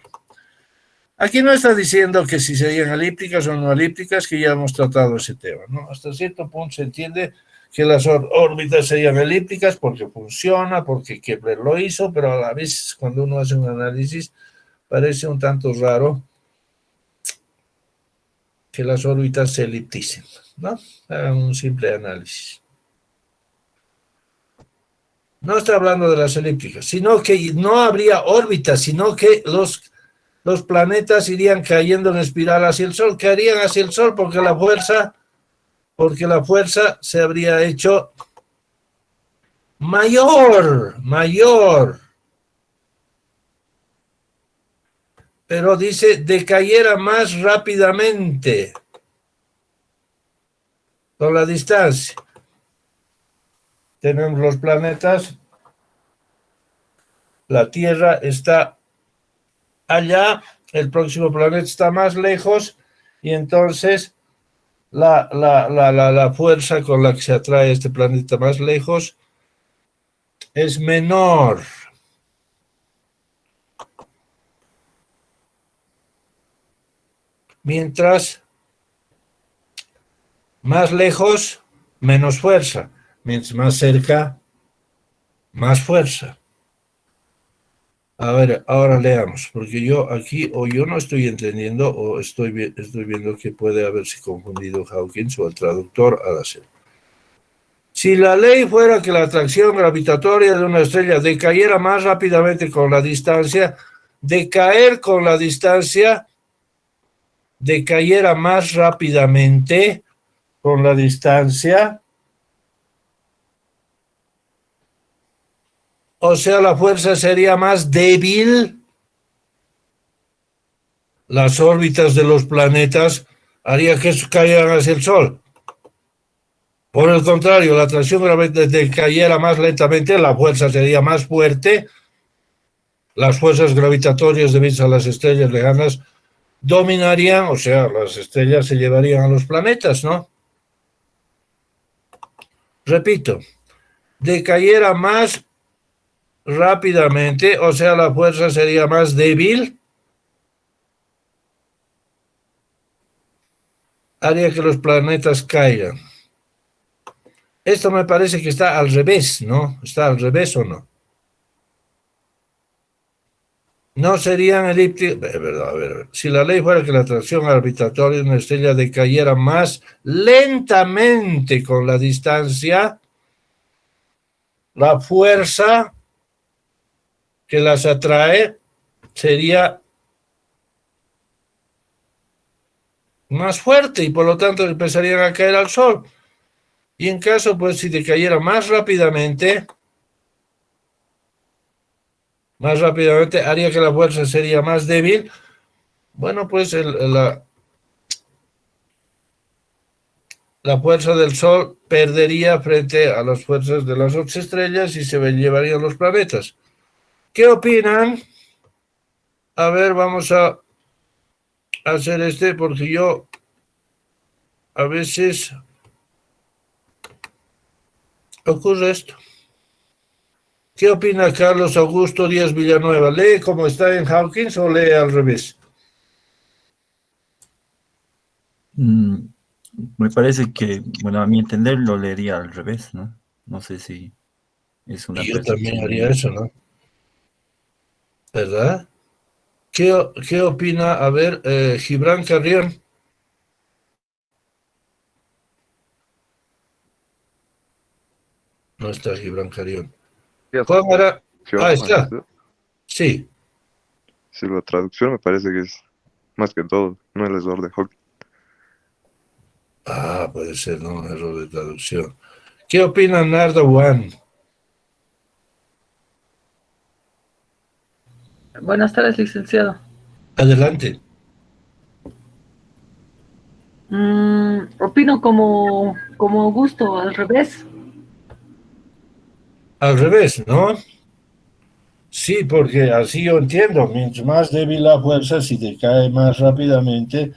Aquí no está diciendo que si serían elípticas o no elípticas, que ya hemos tratado ese tema, ¿no? Hasta cierto punto se entiende que las órbitas serían elípticas porque funciona, porque Kepler lo hizo, pero a la vez cuando uno hace un análisis parece un tanto raro que las órbitas se elipticen, ¿no? Hagan un simple análisis. No está hablando de las elípticas, sino que no habría órbitas, sino que los planetas irían cayendo en espiral hacia el Sol. Caerían hacia el Sol porque la fuerza se habría hecho mayor. Pero dice, decayera más rápidamente con la distancia. Tenemos los planetas, la Tierra está allá, el próximo planeta está más lejos, y entonces la fuerza con la que se atrae este planeta más lejos es menor. Mientras más lejos, menos fuerza. Mientras más cerca, más fuerza. A ver, ahora leamos, porque yo aquí o yo no estoy entendiendo o estoy viendo que puede haberse confundido Hawkins o el traductor al hacer. Si la ley fuera que la atracción gravitatoria de una estrella decayera más rápidamente con la distancia, decayera más rápidamente con la distancia, o sea, la fuerza sería más débil, las órbitas de los planetas haría que cayeran hacia el Sol. Por el contrario, la atracción cayera más lentamente, la fuerza sería más fuerte, las fuerzas gravitatorias debidas a las estrellas lejanas dominarían, o sea, las estrellas se llevarían a los planetas, ¿no? Repito, decayera más rápidamente, o sea, la fuerza sería más débil, haría que los planetas caigan. Esto me parece que está al revés, ¿no? ¿Está al revés o no? No serían elípticas. A ver. Si la ley fuera que la atracción gravitatoria de una estrella decayera más lentamente con la distancia, la fuerza que las atrae sería más fuerte y por lo tanto empezarían a caer al Sol. Y en caso, pues, si decayera más rápidamente, haría que la fuerza sería más débil. Bueno, pues la fuerza del Sol perdería frente a las fuerzas de las otras estrellas y se llevarían los planetas. ¿Qué opinan? A ver, vamos a hacer porque yo a veces ocurre esto. ¿Qué opina Carlos Augusto Díaz Villanueva? ¿Lee como está en Hawkins o lee al revés? Me parece que, bueno, a mi entender lo leería al revés, ¿no? No sé si es una yo también haría eso, ¿no? ¿Verdad? ¿Qué opina? A ver, Gibran Carrión. No está Gibran Carrión. Juan Ara... Ah, está. Sí. Sí, la traducción me parece que es más que todo, no el error de Hawking. Ah, puede ser, ¿no? Un error de traducción. ¿Qué opina Nardo Juan? Buenas tardes, licenciado. Adelante. Opino como Augusto, al revés. Al revés, ¿no? Sí, porque así yo entiendo, mientras más débil la fuerza, si te cae más rápidamente,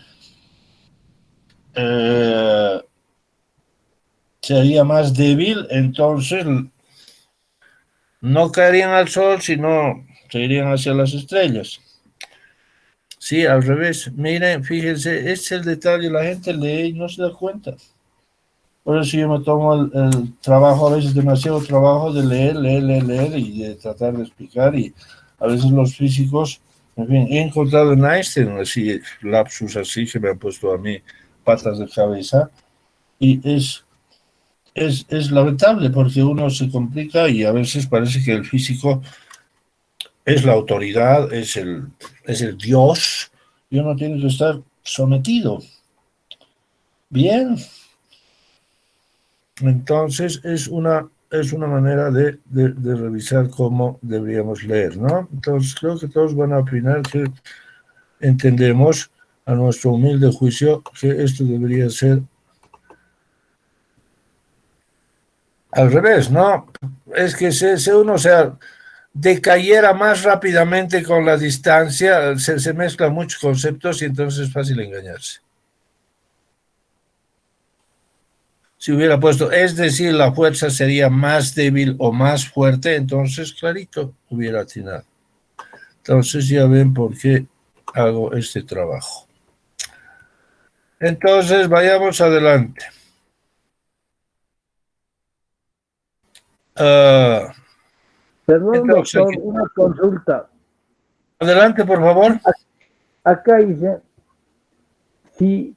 sería más débil, entonces no caerían al Sol, sino se irían hacia las estrellas. Sí, al revés. Miren, fíjense, este es el detalle, la gente lee y no se da cuenta. Por eso yo me tomo el trabajo, a veces demasiado trabajo de leer y de tratar de explicar, y a veces los físicos, en fin, he encontrado en Einstein así lapsus así que me han puesto a mí patas de cabeza, y es lamentable porque uno se complica y a veces parece que el físico es la autoridad, es el Dios, y uno tiene que estar sometido. Bien, entonces es una manera de revisar cómo deberíamos leer, ¿no? Entonces creo que todos van a opinar que entendemos a nuestro humilde juicio que esto debería ser al revés, ¿no? Es que si uno decayera más rápidamente con la distancia, se mezclan muchos conceptos y entonces es fácil engañarse. Si hubiera puesto, es decir, la fuerza sería más débil o más fuerte, entonces clarito hubiera atinado. Entonces ya ven por qué hago este trabajo. Entonces vayamos adelante. Perdón, Entonces, doctor, una consulta. adelante, por favor. Acá dice, si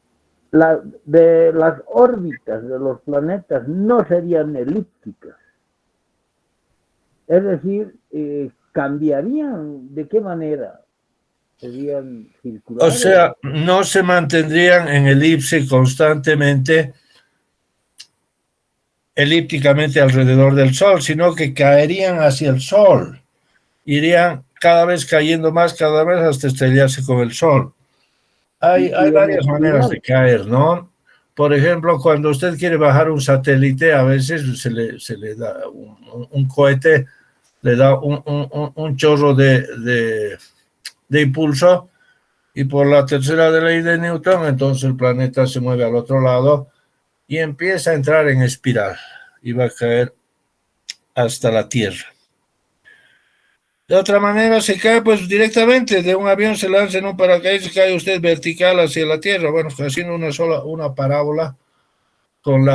de las órbitas de los planetas no serían elípticas, es decir, ¿cambiarían? ¿De qué manera? ¿Serían circulares? O sea, no se mantendrían en elipse constantemente, elípticamente alrededor del Sol, sino que caerían hacia el Sol. Irían cada vez cayendo más, cada vez hasta estrellarse con el Sol. Hay varias maneras de caer, ¿no? Por ejemplo, cuando usted quiere bajar un satélite, a veces se le da un cohete, le da un chorro de impulso, y por la tercera ley de Newton, entonces el planeta se mueve al otro lado y empieza a entrar en espiral y va a caer hasta la Tierra. De otra manera se cae pues directamente de un avión, se lanza en un paracaídas, cae usted vertical hacia la Tierra, bueno, haciendo una parábola con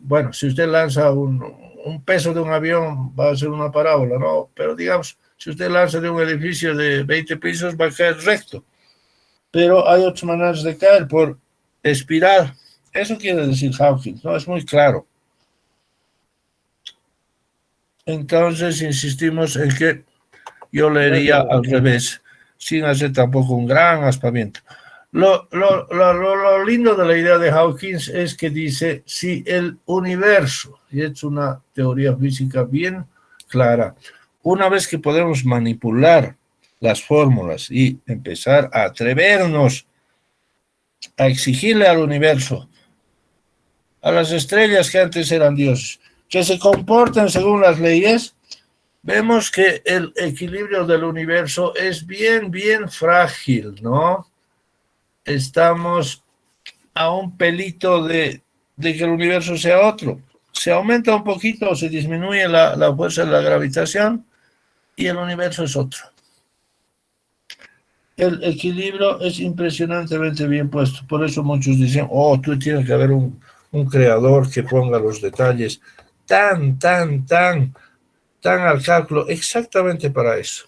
bueno, si usted lanza un peso de un avión va a ser una parábola, ¿no? Pero digamos, si usted lanza de un edificio de 20 pisos va a caer recto. Pero hay otras maneras de caer, por espiral. Eso quiere decir Hawking, ¿no? Es muy claro. Entonces insistimos en que yo leería al revés, sin hacer tampoco un gran aspaviento. Lo lindo de la idea de Hawkins es que dice, si el universo, y es una teoría física bien clara, una vez que podemos manipular las fórmulas y empezar a atrevernos a exigirle al universo, a las estrellas que antes eran dioses, que se comporten según las leyes, vemos que el equilibrio del universo es bien frágil, ¿no? Estamos a un pelito de que el universo sea otro. Se aumenta un poquito o se disminuye la fuerza de la gravitación y el universo es otro. El equilibrio es impresionantemente bien puesto. Por eso muchos dicen, oh, tú tienes que haber un creador que ponga los detalles tan al cálculo, exactamente para eso.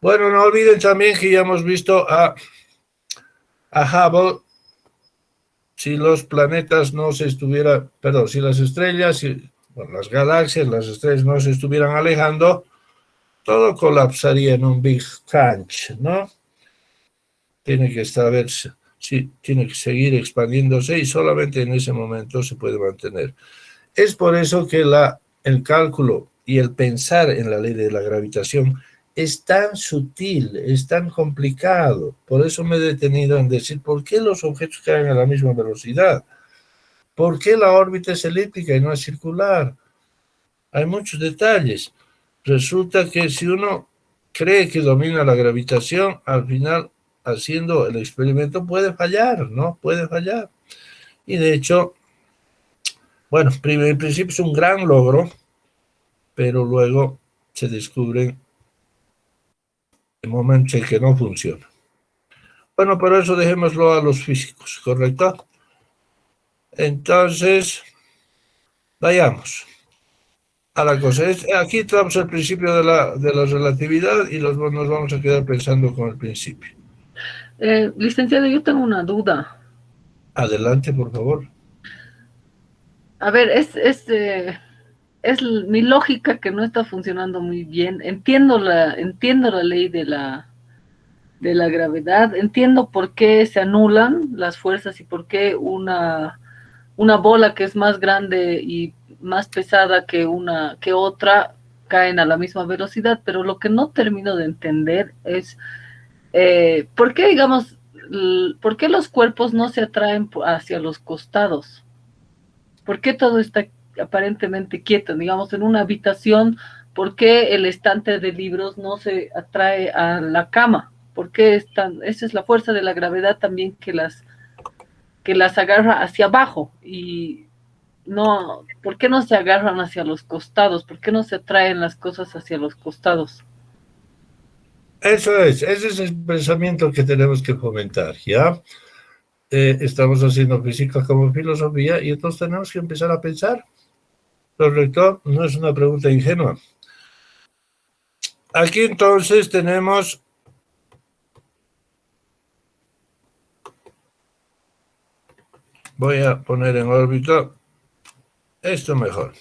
Bueno, no olviden también que ya hemos visto a Hubble, si los planetas no se estuvieran, perdón, si las estrellas, las galaxias, las estrellas no se estuvieran alejando, todo colapsaría en un Big Crunch, ¿no? Tiene que tiene que seguir expandiéndose y solamente en ese momento se puede mantener. Es por eso que el cálculo y el pensar en la ley de la gravitación es tan sutil, es tan complicado. Por eso me he detenido en decir, ¿por qué los objetos caen a la misma velocidad? ¿Por qué la órbita es elíptica y no es circular? Hay muchos detalles. Resulta que si uno cree que domina la gravitación, al final, haciendo el experimento, puede fallar, ¿no? Puede fallar. Y de hecho, Bueno, en principio es un gran logro, pero luego se descubren momentos en que no funciona. Bueno, pero eso dejémoslo a los físicos, ¿correcto? Entonces, vayamos a la cosa. Aquí tenemos el principio de la relatividad y nos vamos a quedar pensando con el principio. Licenciado, yo tengo una duda. Adelante, por favor. A ver, mi lógica que no está funcionando muy bien. Entiendo la ley de la gravedad, entiendo por qué se anulan las fuerzas y por qué una bola que es más grande y más pesada que otra caen a la misma velocidad, pero lo que no termino de entender es por qué, digamos, por qué los cuerpos no se atraen hacia los costados. ¿Por qué todo está aparentemente quieto? Digamos, en una habitación, ¿por qué el estante de libros no se atrae a la cama? ¿Por qué esa es la fuerza de la gravedad también que las agarra hacia abajo? Y no, ¿por qué no se agarran hacia los costados? ¿Por qué no se atraen las cosas hacia los costados? Ese es el pensamiento que tenemos que fomentar, ¿ya? Estamos haciendo física como filosofía y entonces tenemos que empezar a pensar. Correcto, no es una pregunta ingenua. Aquí entonces tenemos voy a poner en órbita esto mejor.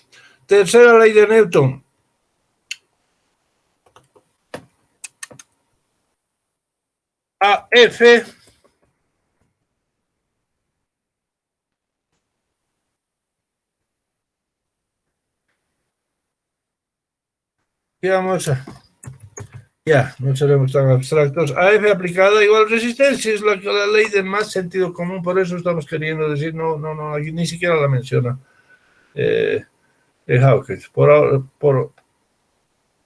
Tercera ley de Newton. AF digamos, ya, no seremos tan abstractos. AF aplicada igual resistencia, es la ley de más sentido común, por eso estamos queriendo decir, no, aquí ni siquiera la menciona Hawkins. Por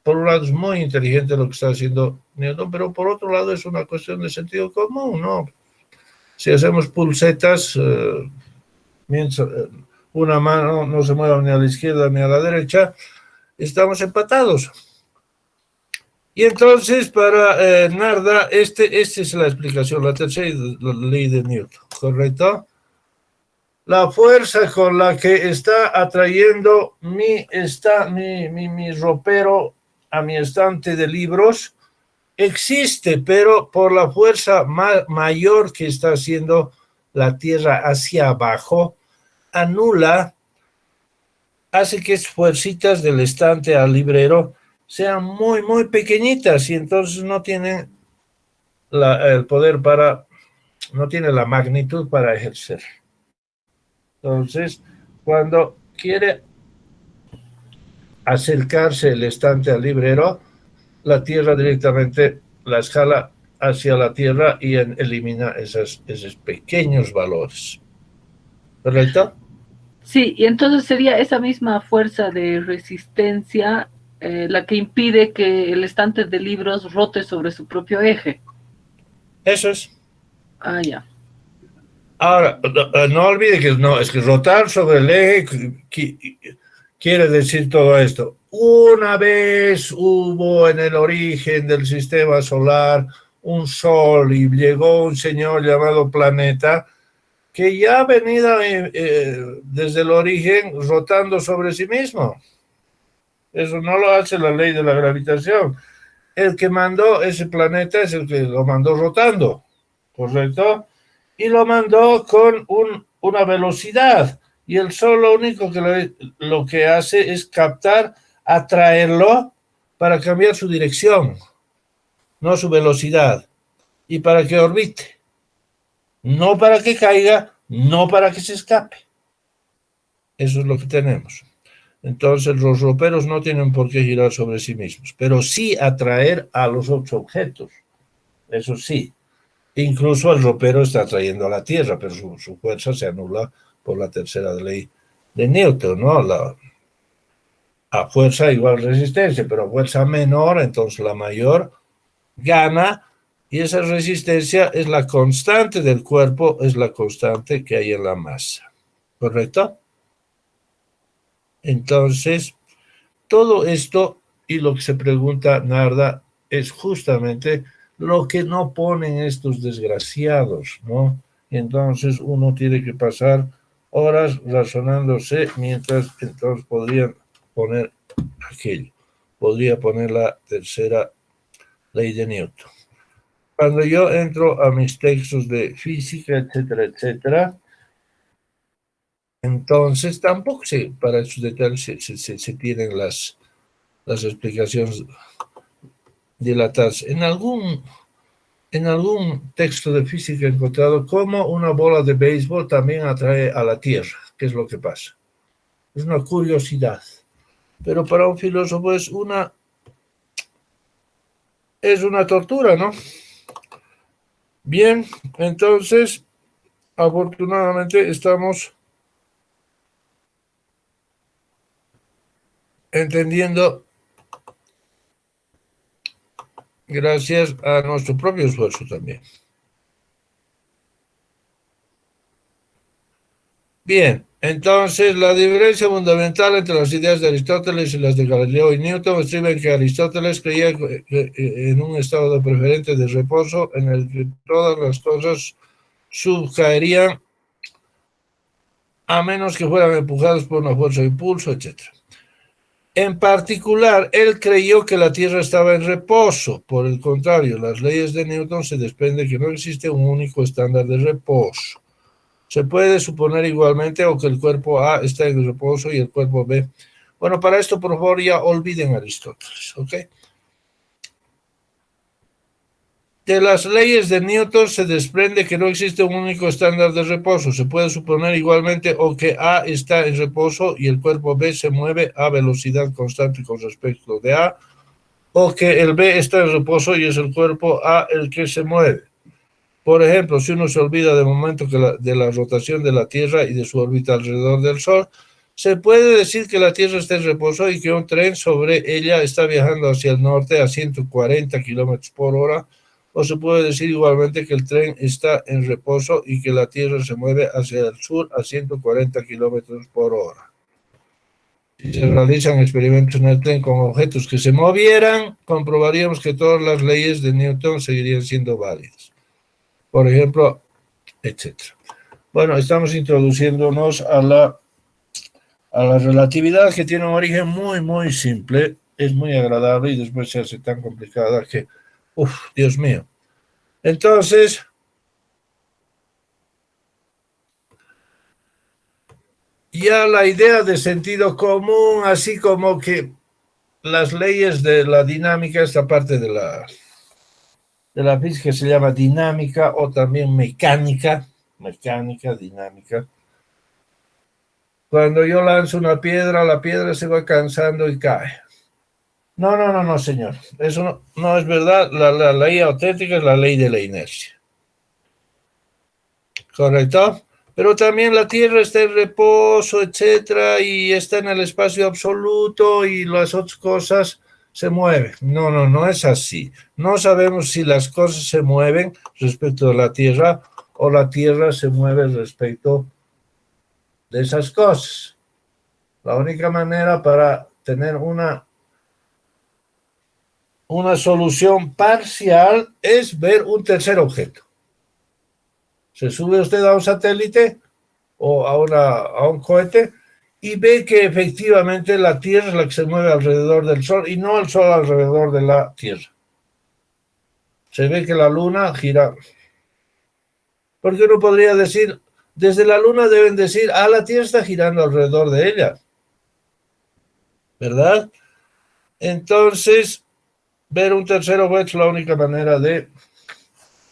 un lado es muy inteligente lo que está haciendo Newton, pero por otro lado es una cuestión de sentido común, ¿no? Si hacemos pulsetas, mientras una mano no se mueva ni a la izquierda ni a la derecha, estamos empatados. Y entonces para Narda, esta es la explicación, la tercera ley de Newton, ¿correcto? La fuerza con la que está atrayendo mi ropero a mi estante de libros existe, pero por la fuerza mayor que está haciendo la Tierra hacia abajo, hace que esas fuercitas del estante al librero sean muy, muy pequeñitas y entonces no tienen el poder no tiene la magnitud para ejercer. Entonces, cuando quiere acercarse el estante al librero, la Tierra directamente la escala hacia la Tierra y elimina esos pequeños valores. ¿Correcto? Sí, y entonces sería esa misma fuerza de resistencia la que impide que el estante de libros rote sobre su propio eje. Eso es. Ah, ya. Ahora, no olvide que es que rotar sobre el eje quiere decir todo esto. Una vez hubo en el origen del sistema solar un sol y llegó un señor llamado planeta que ya ha venido desde el origen rotando sobre sí mismo. Eso no lo hace la ley de la gravitación. El que mandó ese planeta es el que lo mandó rotando, ¿correcto? Y lo mandó con una velocidad. Y el Sol lo único que lo que hace es atraerlo para cambiar su dirección, no su velocidad, y para que orbite. No para que caiga, no para que se escape. Eso es lo que tenemos. Entonces los roperos no tienen por qué girar sobre sí mismos, pero sí atraer a los otros objetos. Eso sí. Incluso el ropero está atrayendo a la Tierra, pero su fuerza se anula por la tercera ley de Newton, ¿no? A fuerza igual resistencia, pero a fuerza menor, entonces la mayor gana, y esa resistencia es la constante del cuerpo, es la constante que hay en la masa. ¿Correcto? Entonces, todo esto y lo que se pregunta Narda es justamente lo que no ponen estos desgraciados, ¿no? Entonces uno tiene que pasar horas razonándose mientras entonces podrían poner aquello. Podría poner la tercera ley de Newton. Cuando yo entro a mis textos de física, etcétera, etcétera, entonces tampoco para esos detalles se tienen las explicaciones dilatadas. En algún texto de física he encontrado cómo una bola de béisbol también atrae a la Tierra. ¿Qué es lo que pasa? Es una curiosidad. Pero para un filósofo es una tortura, ¿no? Bien, entonces, afortunadamente estamos entendiendo, gracias a nuestro propio esfuerzo también. Bien, entonces la diferencia fundamental entre las ideas de Aristóteles y las de Galileo y Newton estriba en que Aristóteles creía en un estado de preferente de reposo en el que todas las cosas subcaerían a menos que fueran empujadas por una fuerza de impulso, etc. En particular, él creyó que la Tierra estaba en reposo. Por el contrario, las leyes de Newton se desprende que no existe un único estándar de reposo. Se puede suponer igualmente o que el cuerpo A está en reposo y el cuerpo B. Bueno, para esto, por favor, ya olviden Aristóteles, ¿ok? De las leyes de Newton se desprende que no existe un único estándar de reposo. Se puede suponer igualmente o que A está en reposo y el cuerpo B se mueve a velocidad constante con respecto de A, o que el B está en reposo y es el cuerpo A el que se mueve. Por ejemplo, si uno se olvida de momento de la rotación de la Tierra y de su órbita alrededor del Sol, se puede decir que la Tierra está en reposo y que un tren sobre ella está viajando hacia el norte a 140 kilómetros por hora, o se puede decir igualmente que el tren está en reposo y que la Tierra se mueve hacia el sur a 140 kilómetros por hora. Si se realizan experimentos en el tren con objetos que se movieran, comprobaríamos que todas las leyes de Newton seguirían siendo válidas. Por ejemplo, etc. Bueno, estamos introduciéndonos a la relatividad, que tiene un origen muy, muy simple, es muy agradable y después se hace tan complicada que, Dios mío. Entonces, ya la idea de sentido común, así como que las leyes de la dinámica, esta parte de la física se llama dinámica o también mecánica, dinámica. Cuando yo lanzo una piedra, la piedra se va cansando y cae. No, señor. Eso no es verdad. La ley auténtica es la ley de la inercia. ¿Correcto? Pero también la Tierra está en reposo, etcétera, y está en el espacio absoluto y las otras cosas se mueven. No es así. No sabemos si las cosas se mueven respecto de la Tierra o la Tierra se mueve respecto de esas cosas. La única manera para tener una solución parcial es ver un tercer objeto. Se sube usted a un satélite o a un cohete y ve que efectivamente la Tierra es la que se mueve alrededor del Sol y no el Sol alrededor de la Tierra. Se ve que la Luna gira. Porque uno podría decir, desde la Luna deben decir, la Tierra está girando alrededor de ella. ¿Verdad? Entonces, ver un tercer objeto es la única manera de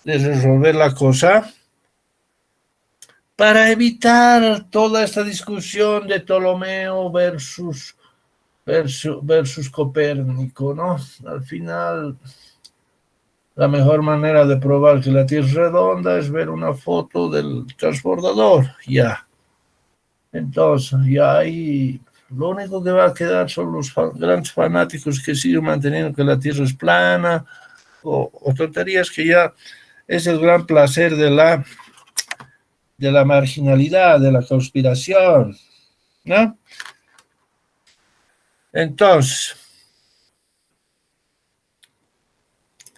resolver la cosa, para evitar toda esta discusión de Ptolomeo versus Copérnico, ¿no? Al final, la mejor manera de probar que la Tierra es redonda es ver una foto del transbordador, ya. Entonces, ya ahí lo único que va a quedar son los grandes fanáticos que siguen manteniendo que la Tierra es plana, o tonterías que ya es el gran placer de la marginalidad, de la conspiración, ¿no? Entonces,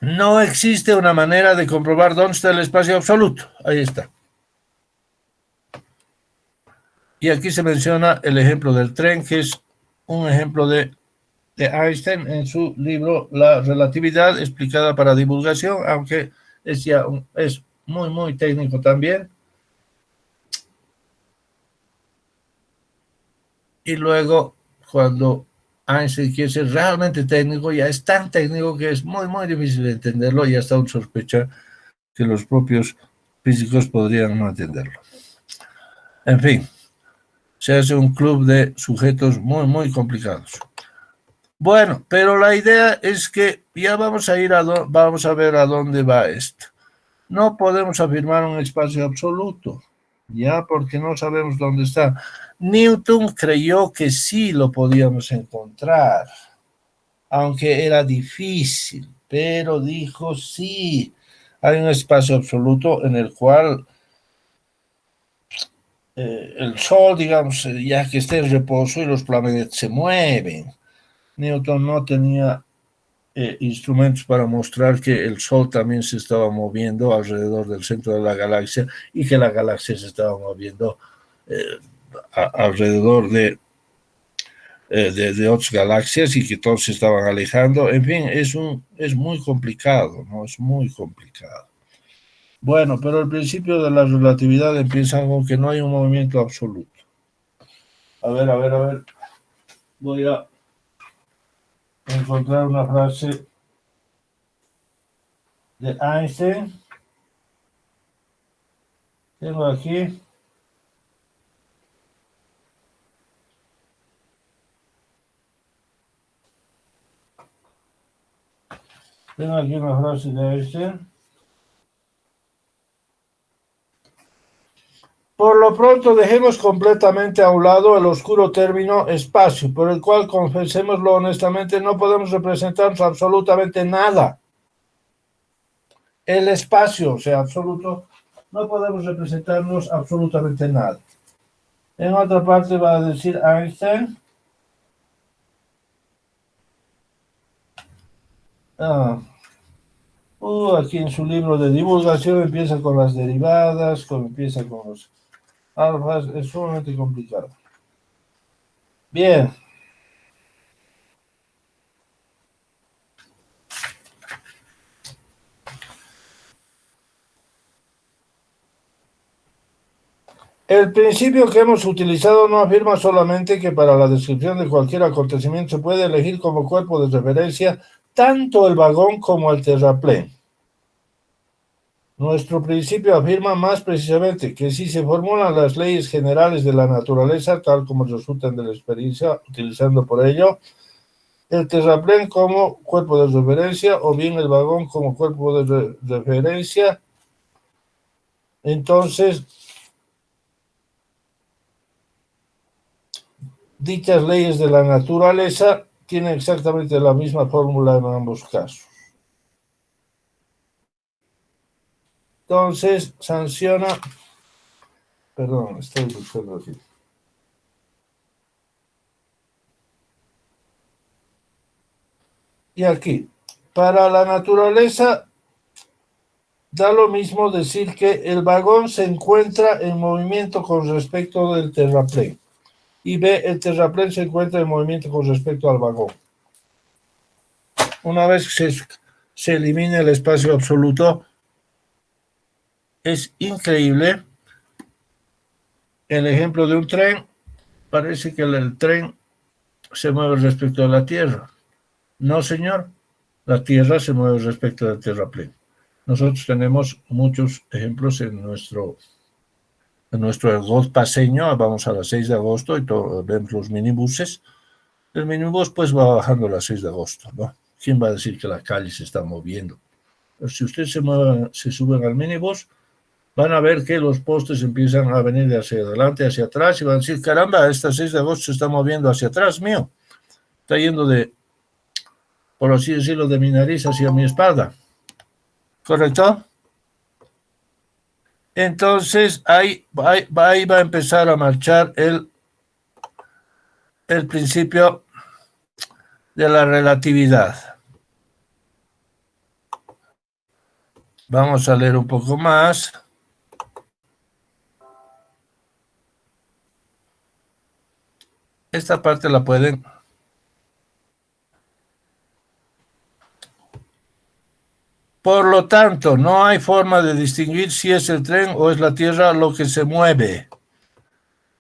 no existe una manera de comprobar dónde está el espacio absoluto. Ahí está. Y aquí se menciona el ejemplo del tren, que es un ejemplo de Einstein en su libro La relatividad explicada para divulgación, aunque es muy, muy técnico también. Y luego, cuando Einstein quiere ser realmente técnico, ya es tan técnico que es muy, muy difícil de entenderlo y hasta uno sospecha que los propios físicos podrían no entenderlo. En fin, se hace un club de sujetos muy, muy complicados. Bueno, pero la idea es que ya vamos a ver a dónde va esto. No podemos afirmar un espacio absoluto, ya porque no sabemos dónde está. Newton creyó que sí lo podíamos encontrar, aunque era difícil, pero dijo sí, hay un espacio absoluto en el cual el Sol, digamos, ya que está en reposo y los planetas se mueven. Newton no tenía instrumentos para mostrar que el Sol también se estaba moviendo alrededor del centro de la galaxia y que la galaxia se estaba moviendo alrededor de otras galaxias y que todos se estaban alejando. En fin, es muy complicado, ¿no? Es muy complicado. Bueno, pero el principio de la relatividad empieza con que no hay un movimiento absoluto. A ver. Voy a encontrar una frase de Einstein. Tengo aquí. Una frase de Einstein. Por lo pronto, dejemos completamente a un lado el oscuro término espacio, por el cual, confesémoslo honestamente, no podemos representarnos absolutamente nada. El espacio, o sea, absoluto, no podemos representarnos absolutamente nada. En otra parte va a decir Einstein. Aquí en su libro de divulgación empieza con las derivadas, empieza con los alfas, es sumamente complicado. Bien. El principio que hemos utilizado no afirma solamente que para la descripción de cualquier acontecimiento se puede elegir como cuerpo de referencia tanto el vagón como el terraplén. Nuestro principio afirma más precisamente que si se formulan las leyes generales de la naturaleza, tal como resultan de la experiencia, utilizando por ello el terraplén como cuerpo de referencia o bien el vagón como cuerpo de referencia, entonces dichas leyes de la naturaleza tienen exactamente la misma fórmula en ambos casos. Entonces, sanciona, perdón, estoy buscando aquí. Y aquí, para la naturaleza, da lo mismo decir que el vagón se encuentra en movimiento con respecto del terraplén. Y B, el terraplén se encuentra en movimiento con respecto al vagón. Una vez que se elimina el espacio absoluto, es increíble. El ejemplo de un tren, parece que el tren se mueve respecto a la Tierra. No, señor, la Tierra se mueve respecto al terraplén. Nosotros tenemos muchos ejemplos en nuestro argot paseño. Vamos a las 6 de agosto y vemos los minibuses. El minibús pues va bajando a las 6 de agosto, ¿no? ¿Quién va a decir que la calle se está moviendo? Pero si ustedes se suben al minibús, van a ver que los postes empiezan a venir de hacia adelante, hacia atrás, y van a decir, caramba, esta 6 de agosto se está moviendo hacia atrás mío. Está yendo por así decirlo, de mi nariz hacia mi espalda. ¿Correcto? Entonces, ahí va a empezar a marchar el principio de la relatividad. Vamos a leer un poco más. Esta parte la pueden... Por lo tanto, no hay forma de distinguir si es el tren o es la Tierra lo que se mueve.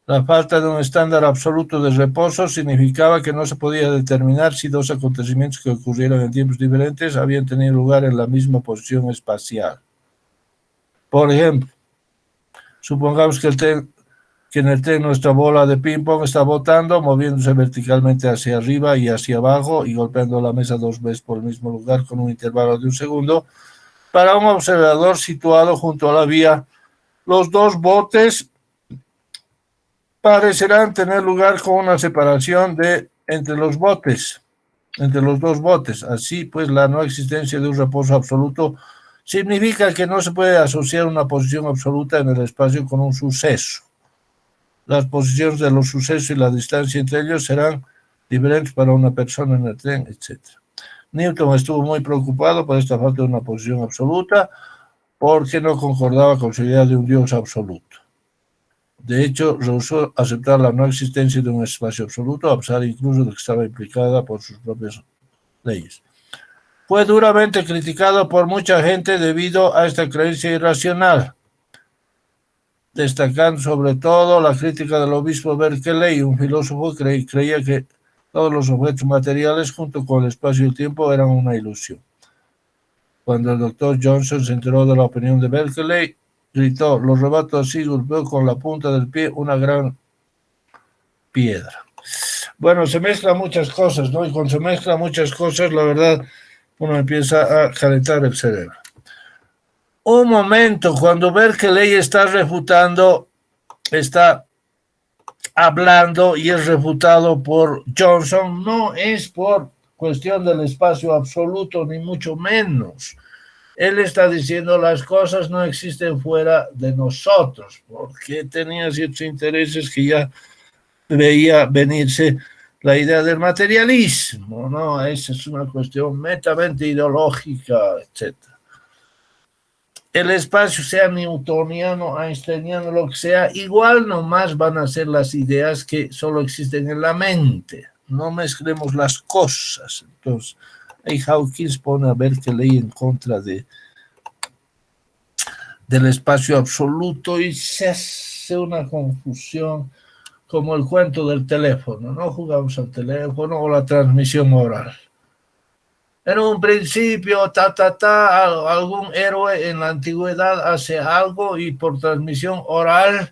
La falta de un estándar absoluto de reposo significaba que no se podía determinar si dos acontecimientos que ocurrieron en tiempos diferentes habían tenido lugar en la misma posición espacial. Por ejemplo, supongamos que en el tren nuestra bola de ping-pong está botando, moviéndose verticalmente hacia arriba y hacia abajo y golpeando la mesa 2 veces por el mismo lugar con un intervalo de 1 segundo. Para un observador situado junto a la vía, los dos botes parecerán tener lugar con una separación entre los dos botes. Así pues, la no existencia de un reposo absoluto significa que no se puede asociar una posición absoluta en el espacio con un suceso. Las posiciones de los sucesos y la distancia entre ellos serán diferentes para una persona en el tren, etc. Newton estuvo muy preocupado por esta falta de una posición absoluta porque no concordaba con su idea de un Dios absoluto. De hecho, rehusó aceptar la no existencia de un espacio absoluto, a pesar incluso de que estaba implicada por sus propias leyes. Fue duramente criticado por mucha gente debido a esta creencia irracional, destacando sobre todo la crítica del obispo Berkeley, un filósofo que creía que todos los objetos materiales junto con el espacio y el tiempo eran una ilusión. Cuando el doctor Johnson se enteró de la opinión de Berkeley, gritó: "Lo rebato así", golpeó con la punta del pie una gran piedra. Bueno, se mezclan muchas cosas, ¿no? Y cuando se mezclan muchas cosas, la verdad, uno empieza a calentar el cerebro. Un momento, cuando Berkeley está refutando, está hablando y es refutado por Johnson, no es por cuestión del espacio absoluto, ni mucho menos. Él está diciendo las cosas no existen fuera de nosotros, porque tenía ciertos intereses que ya veía venirse la idea del materialismo, ¿no? Esa es una cuestión netamente ideológica, etc. El espacio, sea newtoniano, einsteiniano, lo que sea, igual nomás van a ser las ideas que solo existen en la mente. No mezclemos las cosas. Entonces, ahí Hawkins pone a Berkeley en contra del espacio absoluto y se hace una confusión como el cuento del teléfono. No jugamos al teléfono o la transmisión oral. En un principio, algún héroe en la antigüedad hace algo y por transmisión oral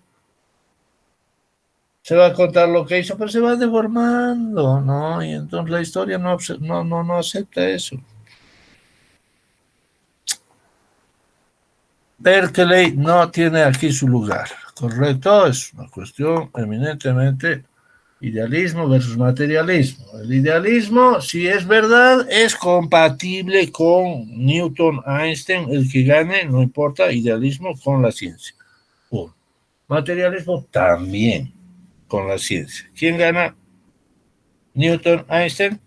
se va a contar lo que hizo, pero se va deformando, ¿no? Y entonces la historia no acepta eso. Berkeley no tiene aquí su lugar, ¿correcto? Es una cuestión eminentemente idealismo versus materialismo. El idealismo, si es verdad, es compatible con Newton, Einstein, el que gane, no importa, idealismo con la ciencia. Uno. Materialismo también con la ciencia. ¿Quién gana? Newton, Einstein.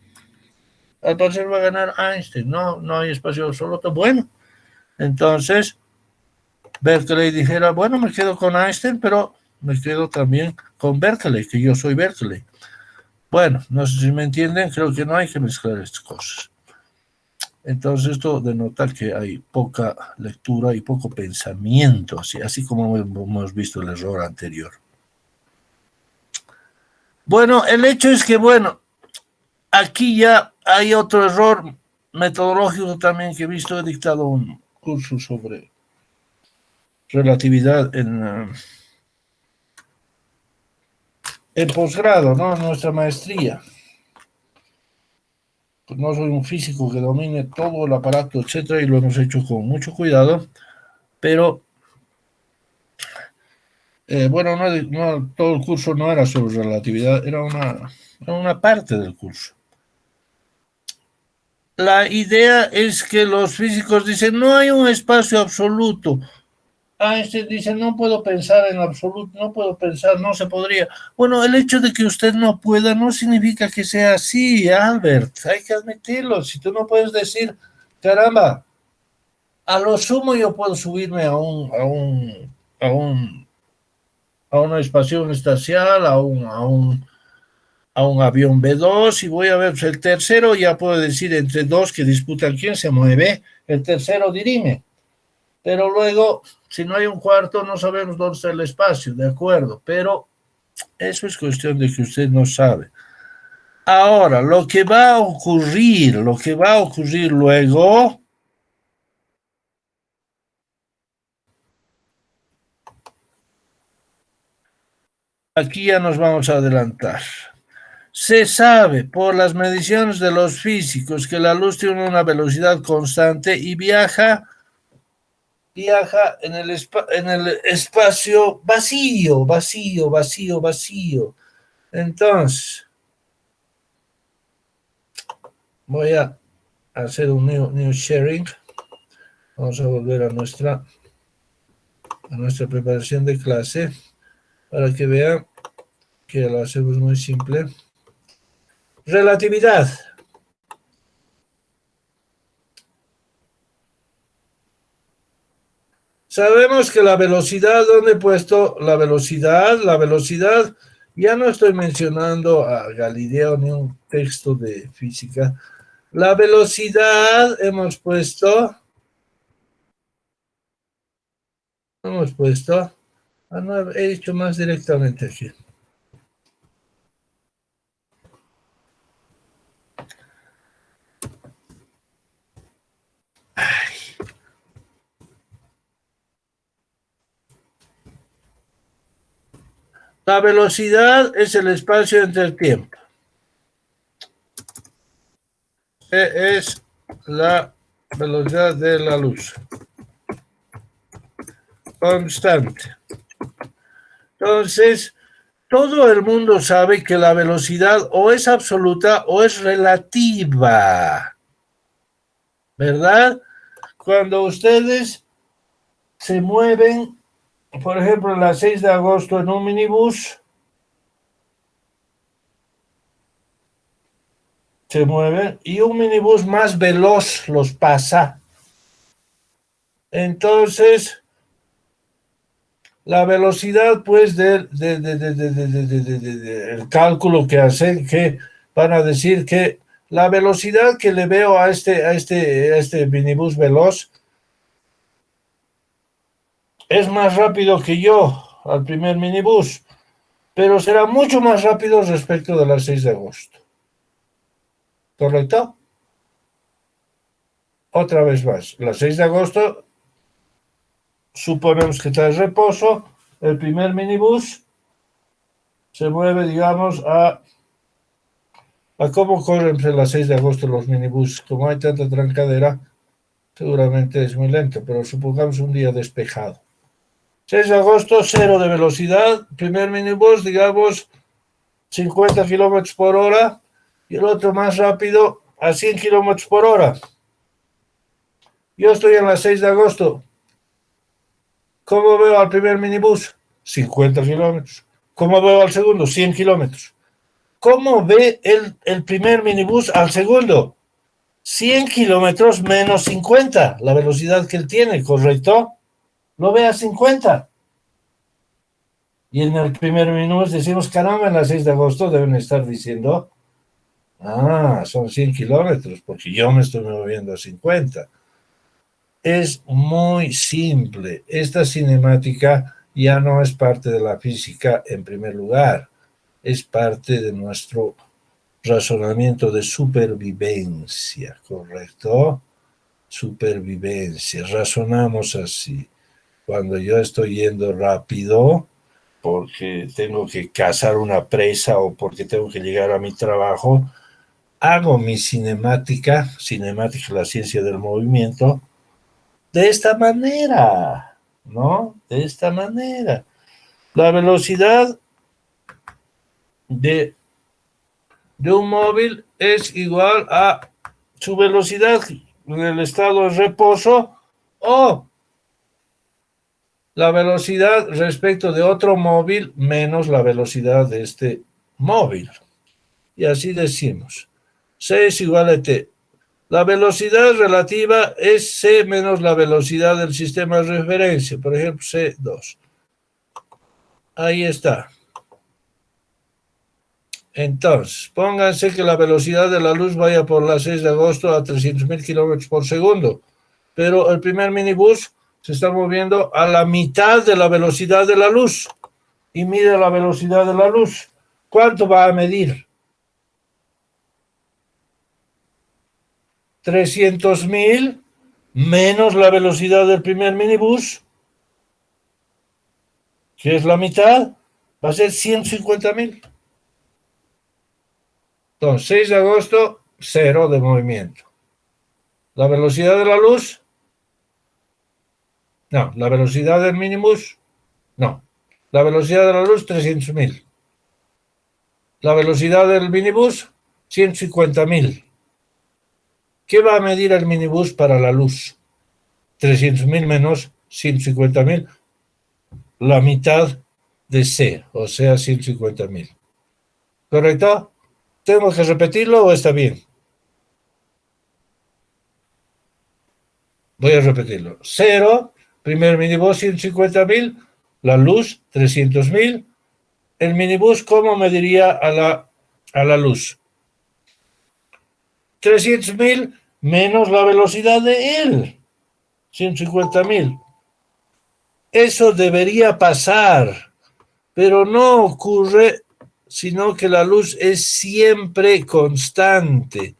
Al parecer va a ganar Einstein. No hay espacio absoluto. Bueno, entonces Berkeley dijera, bueno, me quedo con Einstein, pero me quedo también con Berkeley, que yo soy Berkeley. Bueno, no sé si me entienden, creo que no hay que mezclar estas cosas. Entonces esto denota que hay poca lectura y poco pensamiento, así como hemos visto el error anterior. Bueno, el hecho es que, aquí ya hay otro error metodológico también que he visto. He dictado un curso sobre relatividad en posgrado, ¿no? En nuestra maestría. No soy un físico que domine todo el aparato, etcétera, y lo hemos hecho con mucho cuidado, pero no, todo el curso no era sobre relatividad, era una parte del curso. La idea es que los físicos dicen, no hay un espacio absoluto. Einstein dice, no puedo pensar en absoluto, no puedo pensar, no se podría. Bueno, el hecho de que usted no pueda no significa que sea así, Albert, hay que admitirlo. Si tú no puedes decir, caramba, a lo sumo yo puedo subirme a una estación espacial, a un avión B2 y voy a ver, pues el tercero ya puedo decir entre dos que disputan quién se mueve, el tercero dirime. Pero luego, si no hay un cuarto, no sabemos dónde está el espacio, de acuerdo, pero eso es cuestión de que usted no sabe. Ahora, lo que va a ocurrir luego, aquí ya nos vamos a adelantar. Se sabe por las mediciones de los físicos que la luz tiene una velocidad constante y viaja en el espacio vacío. Entonces, voy a hacer un new sharing. Vamos a volver a nuestra preparación de clase para que vean que lo hacemos muy simple. Relatividad. Sabemos que la velocidad, ¿dónde he puesto la velocidad? La velocidad, ya no estoy mencionando a Galileo ni un texto de física. La velocidad hemos puesto, no, he dicho más directamente aquí. La velocidad es el espacio entre el tiempo. Es la velocidad de la luz. Constante. Entonces, todo el mundo sabe que la velocidad o es absoluta o es relativa. ¿Verdad? Cuando ustedes se mueven, por ejemplo, a las 6 de agosto en un minibús, se mueven y un minibús más veloz los pasa. Entonces, la velocidad, pues, el cálculo que hacen, que van a decir que la velocidad que le veo a este minibús veloz es más rápido que yo al primer minibús, pero será mucho más rápido respecto de las 6 de agosto. ¿Correcto? Otra vez más, las 6 de agosto, suponemos que está en reposo, el primer minibús se mueve, digamos, a cómo corren entre las 6 de agosto los minibús. Como hay tanta trancadera, seguramente es muy lento, pero supongamos un día despejado. 6 de agosto, 0 de velocidad, primer minibús, digamos, 50 kilómetros por hora, y el otro más rápido a 100 kilómetros por hora. Yo estoy en las 6 de agosto. ¿Cómo veo al primer minibús? 50 kilómetros. ¿Cómo veo al segundo? 100 kilómetros. ¿Cómo ve el primer minibús al segundo? 100 kilómetros menos 50, la velocidad que él tiene, ¿correcto? Lo ve a 50. Y en el primer minibús decimos, caramba, en las 6 de agosto deben estar diciendo, son 100 kilómetros, porque yo me estoy moviendo a 50. Es muy simple. Esta cinemática ya no es parte de la física en primer lugar, es parte de nuestro razonamiento de supervivencia, ¿correcto? Supervivencia. Razonamos así. Cuando yo estoy yendo rápido, porque tengo que cazar una presa o porque tengo que llegar a mi trabajo, hago mi cinemática, la ciencia del movimiento, de esta manera, ¿no? De esta manera. La velocidad de un móvil es igual a su velocidad en el estado de reposo o la velocidad respecto de otro móvil menos la velocidad de este móvil. Y así decimos, C es igual a T. La velocidad relativa es C menos la velocidad del sistema de referencia, por ejemplo, C2. Ahí está. Entonces, pónganse que la velocidad de la luz vaya por la 6 de agosto a 300.000 kilómetros por segundo, pero el primer minibús se está moviendo a la mitad de la velocidad de la luz y mide la velocidad de la luz. ¿Cuánto va a medir? 300.000 menos la velocidad del primer minibús, que es la mitad, va a ser 150.000. Entonces, 6 de agosto, 0 de movimiento. La velocidad de la luz, no. La velocidad del minibús, no. La velocidad de la luz, 300.000. La velocidad del minibús, 150.000. ¿Qué va a medir el minibús para la luz? 300.000 menos 150.000, la mitad de C, o sea, 150.000. ¿Correcto? ¿Tengo que repetirlo o está bien? Voy a repetirlo. 0, primer minibús 150.000, la luz 300.000. El minibús, ¿cómo mediría a la luz? 300.000 menos la velocidad de él, 150.000. Eso debería pasar, pero no ocurre, sino que la luz es siempre constante.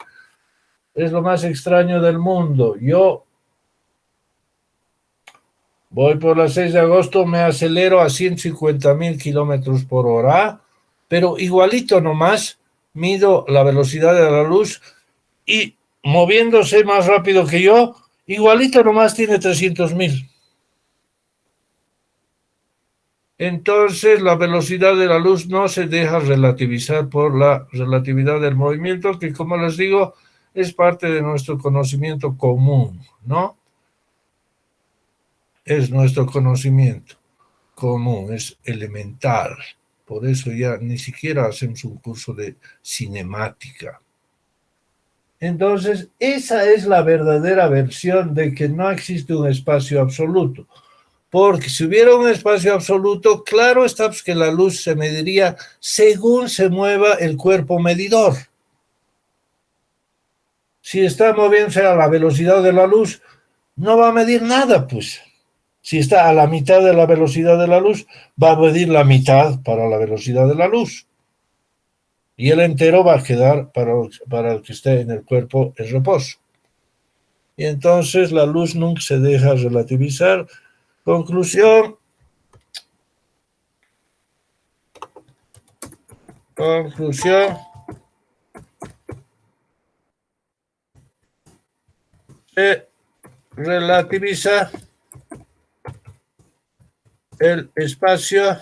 Es lo más extraño del mundo. Yo voy por la 6 de agosto, me acelero a 150.000 kilómetros por hora, pero igualito nomás mido la velocidad de la luz y moviéndose más rápido que yo, igualito nomás tiene 300.000. Entonces la velocidad de la luz no se deja relativizar por la relatividad del movimiento, que como les digo, es parte de nuestro conocimiento común, ¿no? Es nuestro conocimiento común, es elemental. Por eso ya ni siquiera hacemos un curso de cinemática. Entonces, esa es la verdadera versión de que no existe un espacio absoluto. Porque si hubiera un espacio absoluto, claro está pues, que la luz se mediría según se mueva el cuerpo medidor. Si está moviéndose a la velocidad de la luz, no va a medir nada, pues. Si está a la mitad de la velocidad de la luz, va a medir la mitad para la velocidad de la luz. Y el entero va a quedar para el que esté en el cuerpo en reposo. Y entonces la luz nunca se deja relativizar. Conclusión. Se relativiza el espacio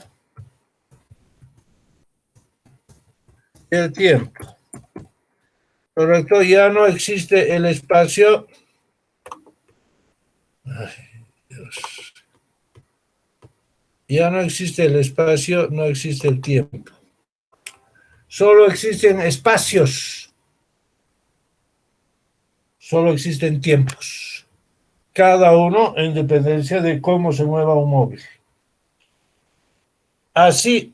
y el tiempo. Correcto, ya no existe el espacio. Ay, Dios. Ya no existe el espacio, no existe el tiempo. Solo existen espacios. Solo existen tiempos. Cada uno en dependencia de cómo se mueva un móvil. Así,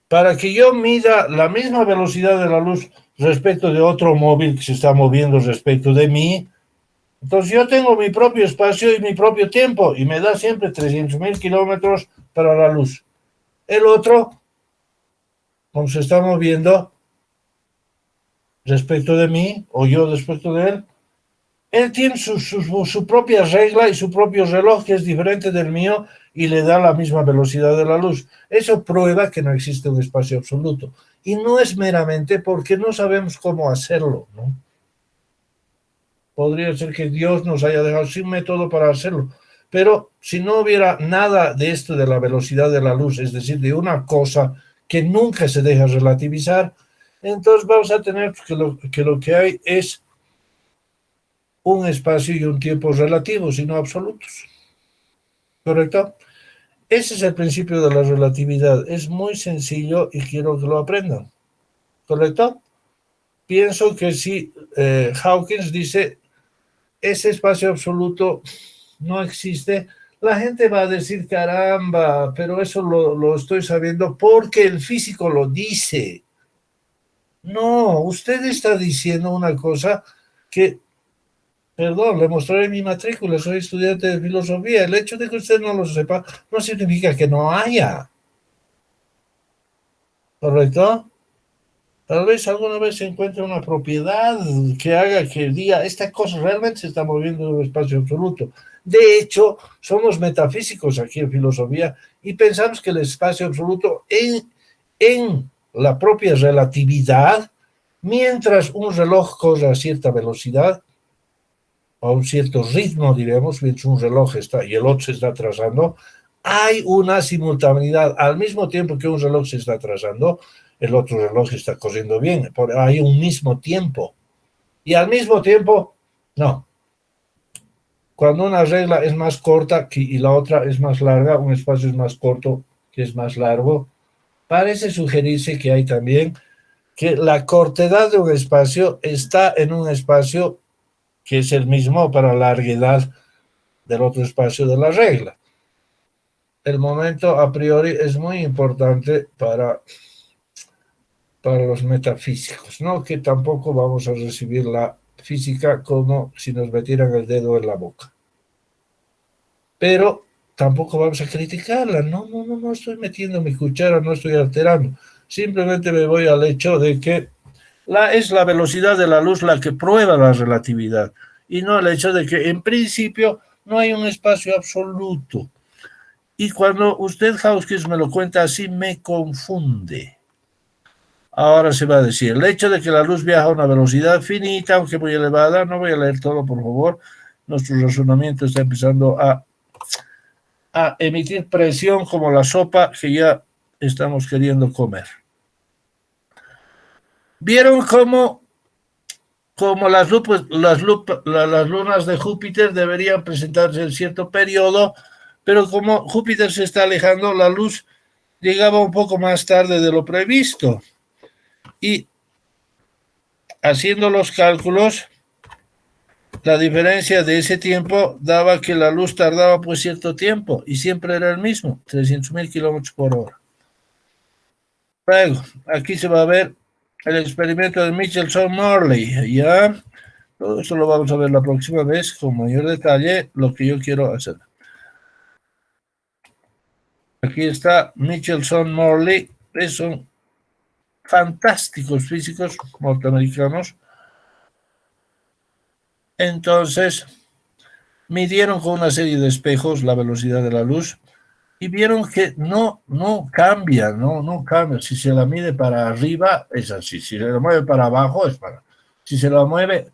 para que yo mida la misma velocidad de la luz respecto de otro móvil que se está moviendo respecto de mí, entonces yo tengo mi propio espacio y mi propio tiempo y me da siempre 300.000 kilómetros para la luz. El otro, como se está moviendo respecto de mí o yo respecto de él tiene su propia regla y su propio reloj que es diferente del mío y le da la misma velocidad de la luz. Eso prueba que no existe un espacio absoluto. Y no es meramente porque no sabemos cómo hacerlo, ¿no? Podría ser que Dios nos haya dejado sin método para hacerlo. Pero si no hubiera nada de esto de la velocidad de la luz, es decir, de una cosa que nunca se deja relativizar, entonces vamos a tener que lo que hay es un espacio y un tiempo relativos y no absolutos. ¿Correcto? Ese es el principio de la relatividad. Es muy sencillo y quiero que lo aprendan. ¿Correcto? Pienso que si Hawkins dice ese espacio absoluto no existe, la gente va a decir, caramba, pero eso lo estoy sabiendo porque el físico lo dice. No, usted está diciendo una cosa que, perdón, le mostraré mi matrícula, soy estudiante de filosofía. El hecho de que usted no lo sepa no significa que no haya. ¿Correcto? Tal vez alguna vez se encuentre una propiedad que haga que diga, esta cosa realmente se está moviendo en un espacio absoluto. De hecho, somos metafísicos aquí en filosofía y pensamos que el espacio absoluto en la propia relatividad, mientras un reloj corre a cierta velocidad, a un cierto ritmo, diremos, mientras un reloj está y el otro se está atrasando, hay una simultaneidad. Al mismo tiempo que un reloj se está atrasando, el otro reloj está corriendo bien, hay un mismo tiempo. Y al mismo tiempo, no. Cuando una regla es más corta y la otra es más larga, un espacio es más corto que es más largo, parece sugerirse que hay también que la cortedad de un espacio está en un espacio que es el mismo para la larguedad del otro espacio de la regla. El momento a priori es muy importante para los metafísicos, ¿no? Que tampoco vamos a recibir la física como si nos metieran el dedo en la boca. Pero tampoco vamos a criticarla, no estoy metiendo mi cuchara, no estoy alterando. Simplemente me voy al hecho de que es la velocidad de la luz la que prueba la relatividad y no el hecho de que en principio no hay un espacio absoluto. Y cuando usted, Hawkins, me lo cuenta así, me confunde. Ahora se va a decir, el hecho de que la luz viaja a una velocidad finita, aunque muy elevada, no voy a leer todo, por favor, nuestro razonamiento está empezando a emitir presión como la sopa que ya estamos queriendo comer. ¿Vieron cómo las lunas de Júpiter deberían presentarse en cierto periodo, pero como Júpiter se está alejando, la luz llegaba un poco más tarde de lo previsto? Y haciendo los cálculos, la diferencia de ese tiempo daba que la luz tardaba pues cierto tiempo y siempre era el mismo, 300.000 kilómetros por hora. Luego, aquí se va a ver el experimento de Michelson-Morley, ¿ya? Todo esto lo vamos a ver la próxima vez con mayor detalle, lo que yo quiero hacer. Aquí está Michelson-Morley, son fantásticos físicos norteamericanos. Entonces, midieron con una serie de espejos la velocidad de la luz y vieron que no cambia. Si se la mide para arriba, es así. Si se la mueve para abajo, es para... Si se la mueve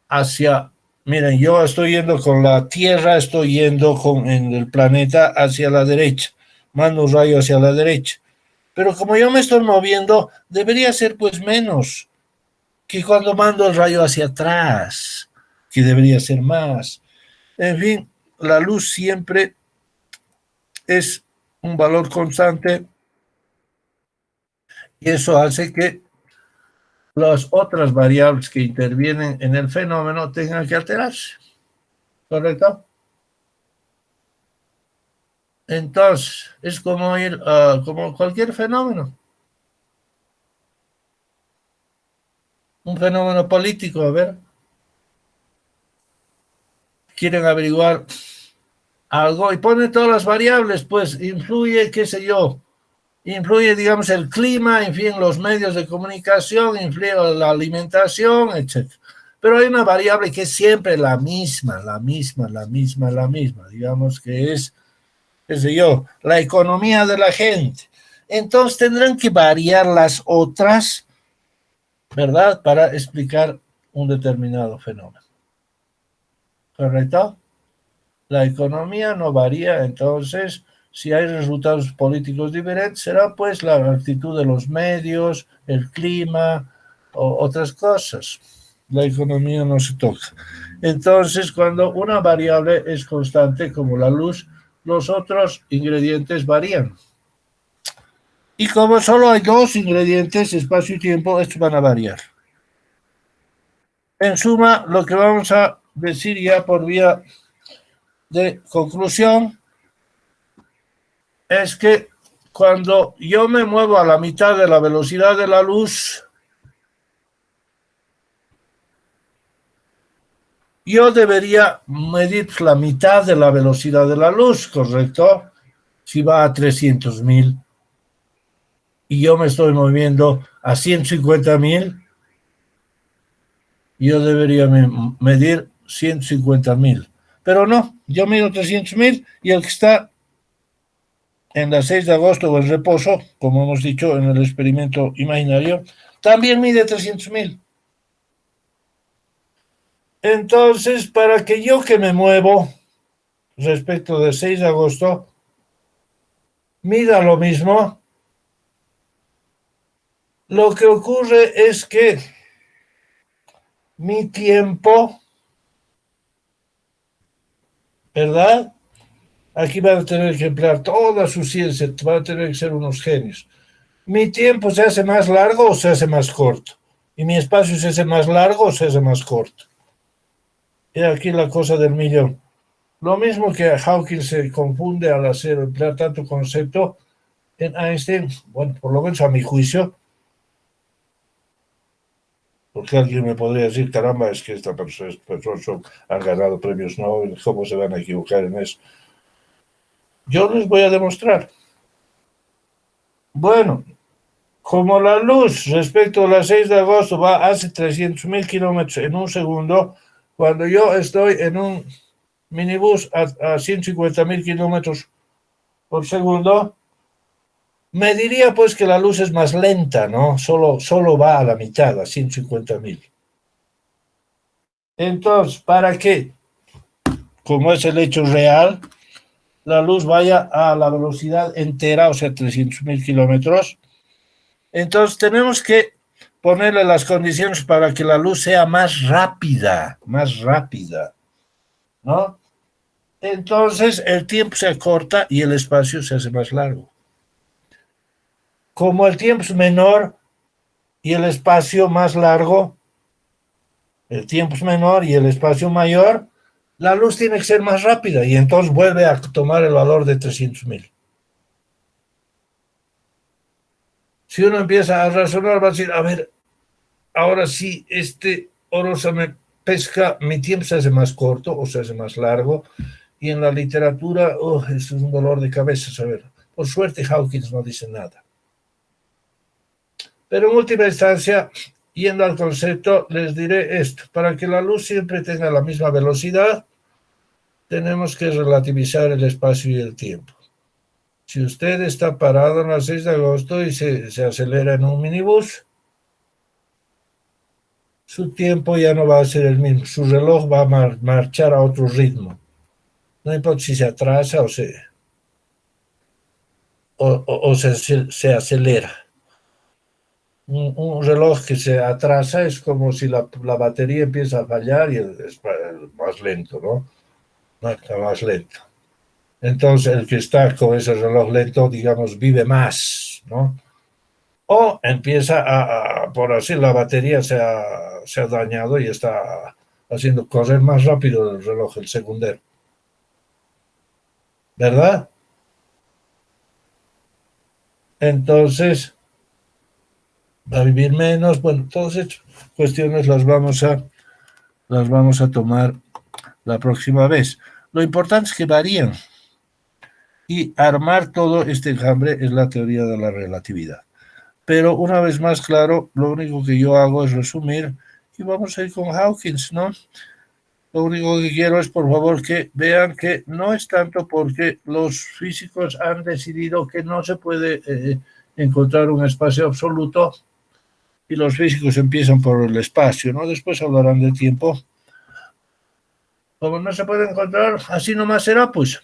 hacia... Miren, yo estoy yendo con la Tierra, estoy yendo en el planeta hacia la derecha. Mando un rayo hacia la derecha. Pero como yo me estoy moviendo, debería ser pues menos que cuando mando el rayo hacia atrás, que debería ser más. En fin, la luz siempre es un valor constante y eso hace que las otras variables que intervienen en el fenómeno tengan que alterarse. ¿Correcto? Entonces, es como como cualquier fenómeno. Un fenómeno político, a ver. Quieren averiguar algo y ponen todas las variables, pues influye, qué sé yo, influye, digamos, el clima, en fin, los medios de comunicación, influye la alimentación, etc. Pero hay una variable que es siempre la misma, digamos que es, qué sé yo, la economía de la gente. Entonces tendrán que variar las otras, ¿verdad?, para explicar un determinado fenómeno. ¿Correcto? La economía no varía, entonces, si hay resultados políticos diferentes, será pues la actitud de los medios, el clima o otras cosas. La economía no se toca. Entonces, cuando una variable es constante como la luz, los otros ingredientes varían. Y como solo hay dos ingredientes, espacio y tiempo, estos van a variar. En suma, lo que vamos a decir ya por vía de conclusión es que cuando yo me muevo a la mitad de la velocidad de la luz, yo debería medir la mitad de la velocidad de la luz, ¿correcto? Si va a 300.000 y yo me estoy moviendo a 150.000, yo debería medir 150.000. Pero no, yo mido 300.000 y el que está en la 6 de agosto o en reposo, como hemos dicho en el experimento imaginario, también mide 300.000. Entonces, para que yo que me muevo respecto del 6 de agosto mida lo mismo, lo que ocurre es que mi tiempo, ¿verdad? Aquí van a tener que emplear toda su ciencia, van a tener que ser unos genios. Mi tiempo se hace más largo o se hace más corto. Y mi espacio se hace más largo o se hace más corto. Y aquí la cosa del millón. Lo mismo que Hawking se confunde al emplear tanto concepto, en Einstein, bueno, por lo menos a mi juicio, porque alguien me podría decir, caramba, es que esta persona han ganado premios Nobel, ¿cómo se van a equivocar en eso? Yo les voy a demostrar. Bueno, como la luz respecto a las 6 de agosto va hace 300.000 kilómetros en un segundo, cuando yo estoy en un minibús a 150.000 kilómetros por segundo, me diría pues que la luz es más lenta, ¿no? Solo va a la mitad, a 150.000. Entonces, ¿para qué? Como es el hecho real, la luz vaya a la velocidad entera, o sea, 300.000 kilómetros. Entonces, tenemos que ponerle las condiciones para que la luz sea más rápida, ¿no? Entonces, el tiempo se acorta y el espacio se hace más largo. Como el tiempo es menor y el espacio más largo, el tiempo es menor y el espacio mayor, la luz tiene que ser más rápida y entonces vuelve a tomar el valor de 300.000. Si uno empieza a razonar, va a decir, a ver, ahora sí, este orosa me pesca, mi tiempo se hace más corto o se hace más largo, y en la literatura, es un dolor de cabeza saber. Por suerte, Hawking no dice nada. Pero en última instancia, yendo al concepto, les diré esto. Para que la luz siempre tenga la misma velocidad, tenemos que relativizar el espacio y el tiempo. Si usted está parado en la 6 de agosto y se acelera en un minibús, su tiempo ya no va a ser el mismo. Su reloj va a marchar a otro ritmo. No importa si se atrasa o se acelera. Un reloj que se atrasa es como si la batería empieza a fallar y es más lento, ¿no? Está más lento. Entonces, el que está con ese reloj lento, digamos, vive más, ¿no? O empieza por así, la batería se ha dañado y está haciendo correr más rápido el reloj, el segundero. ¿Verdad? Entonces, va a vivir menos. Bueno, todas estas cuestiones las vamos a tomar la próxima vez. Lo importante es que varían. Y armar todo este enjambre es la teoría de la relatividad. Pero una vez más, claro, lo único que yo hago es resumir y vamos a ir con Hawkins, ¿no? Lo único que quiero es, por favor, que vean que no es tanto porque los físicos han decidido que no se puede encontrar un espacio absoluto y los físicos empiezan por el espacio, ¿no? Después hablarán del tiempo. Como no se puede encontrar, así nomás será, pues.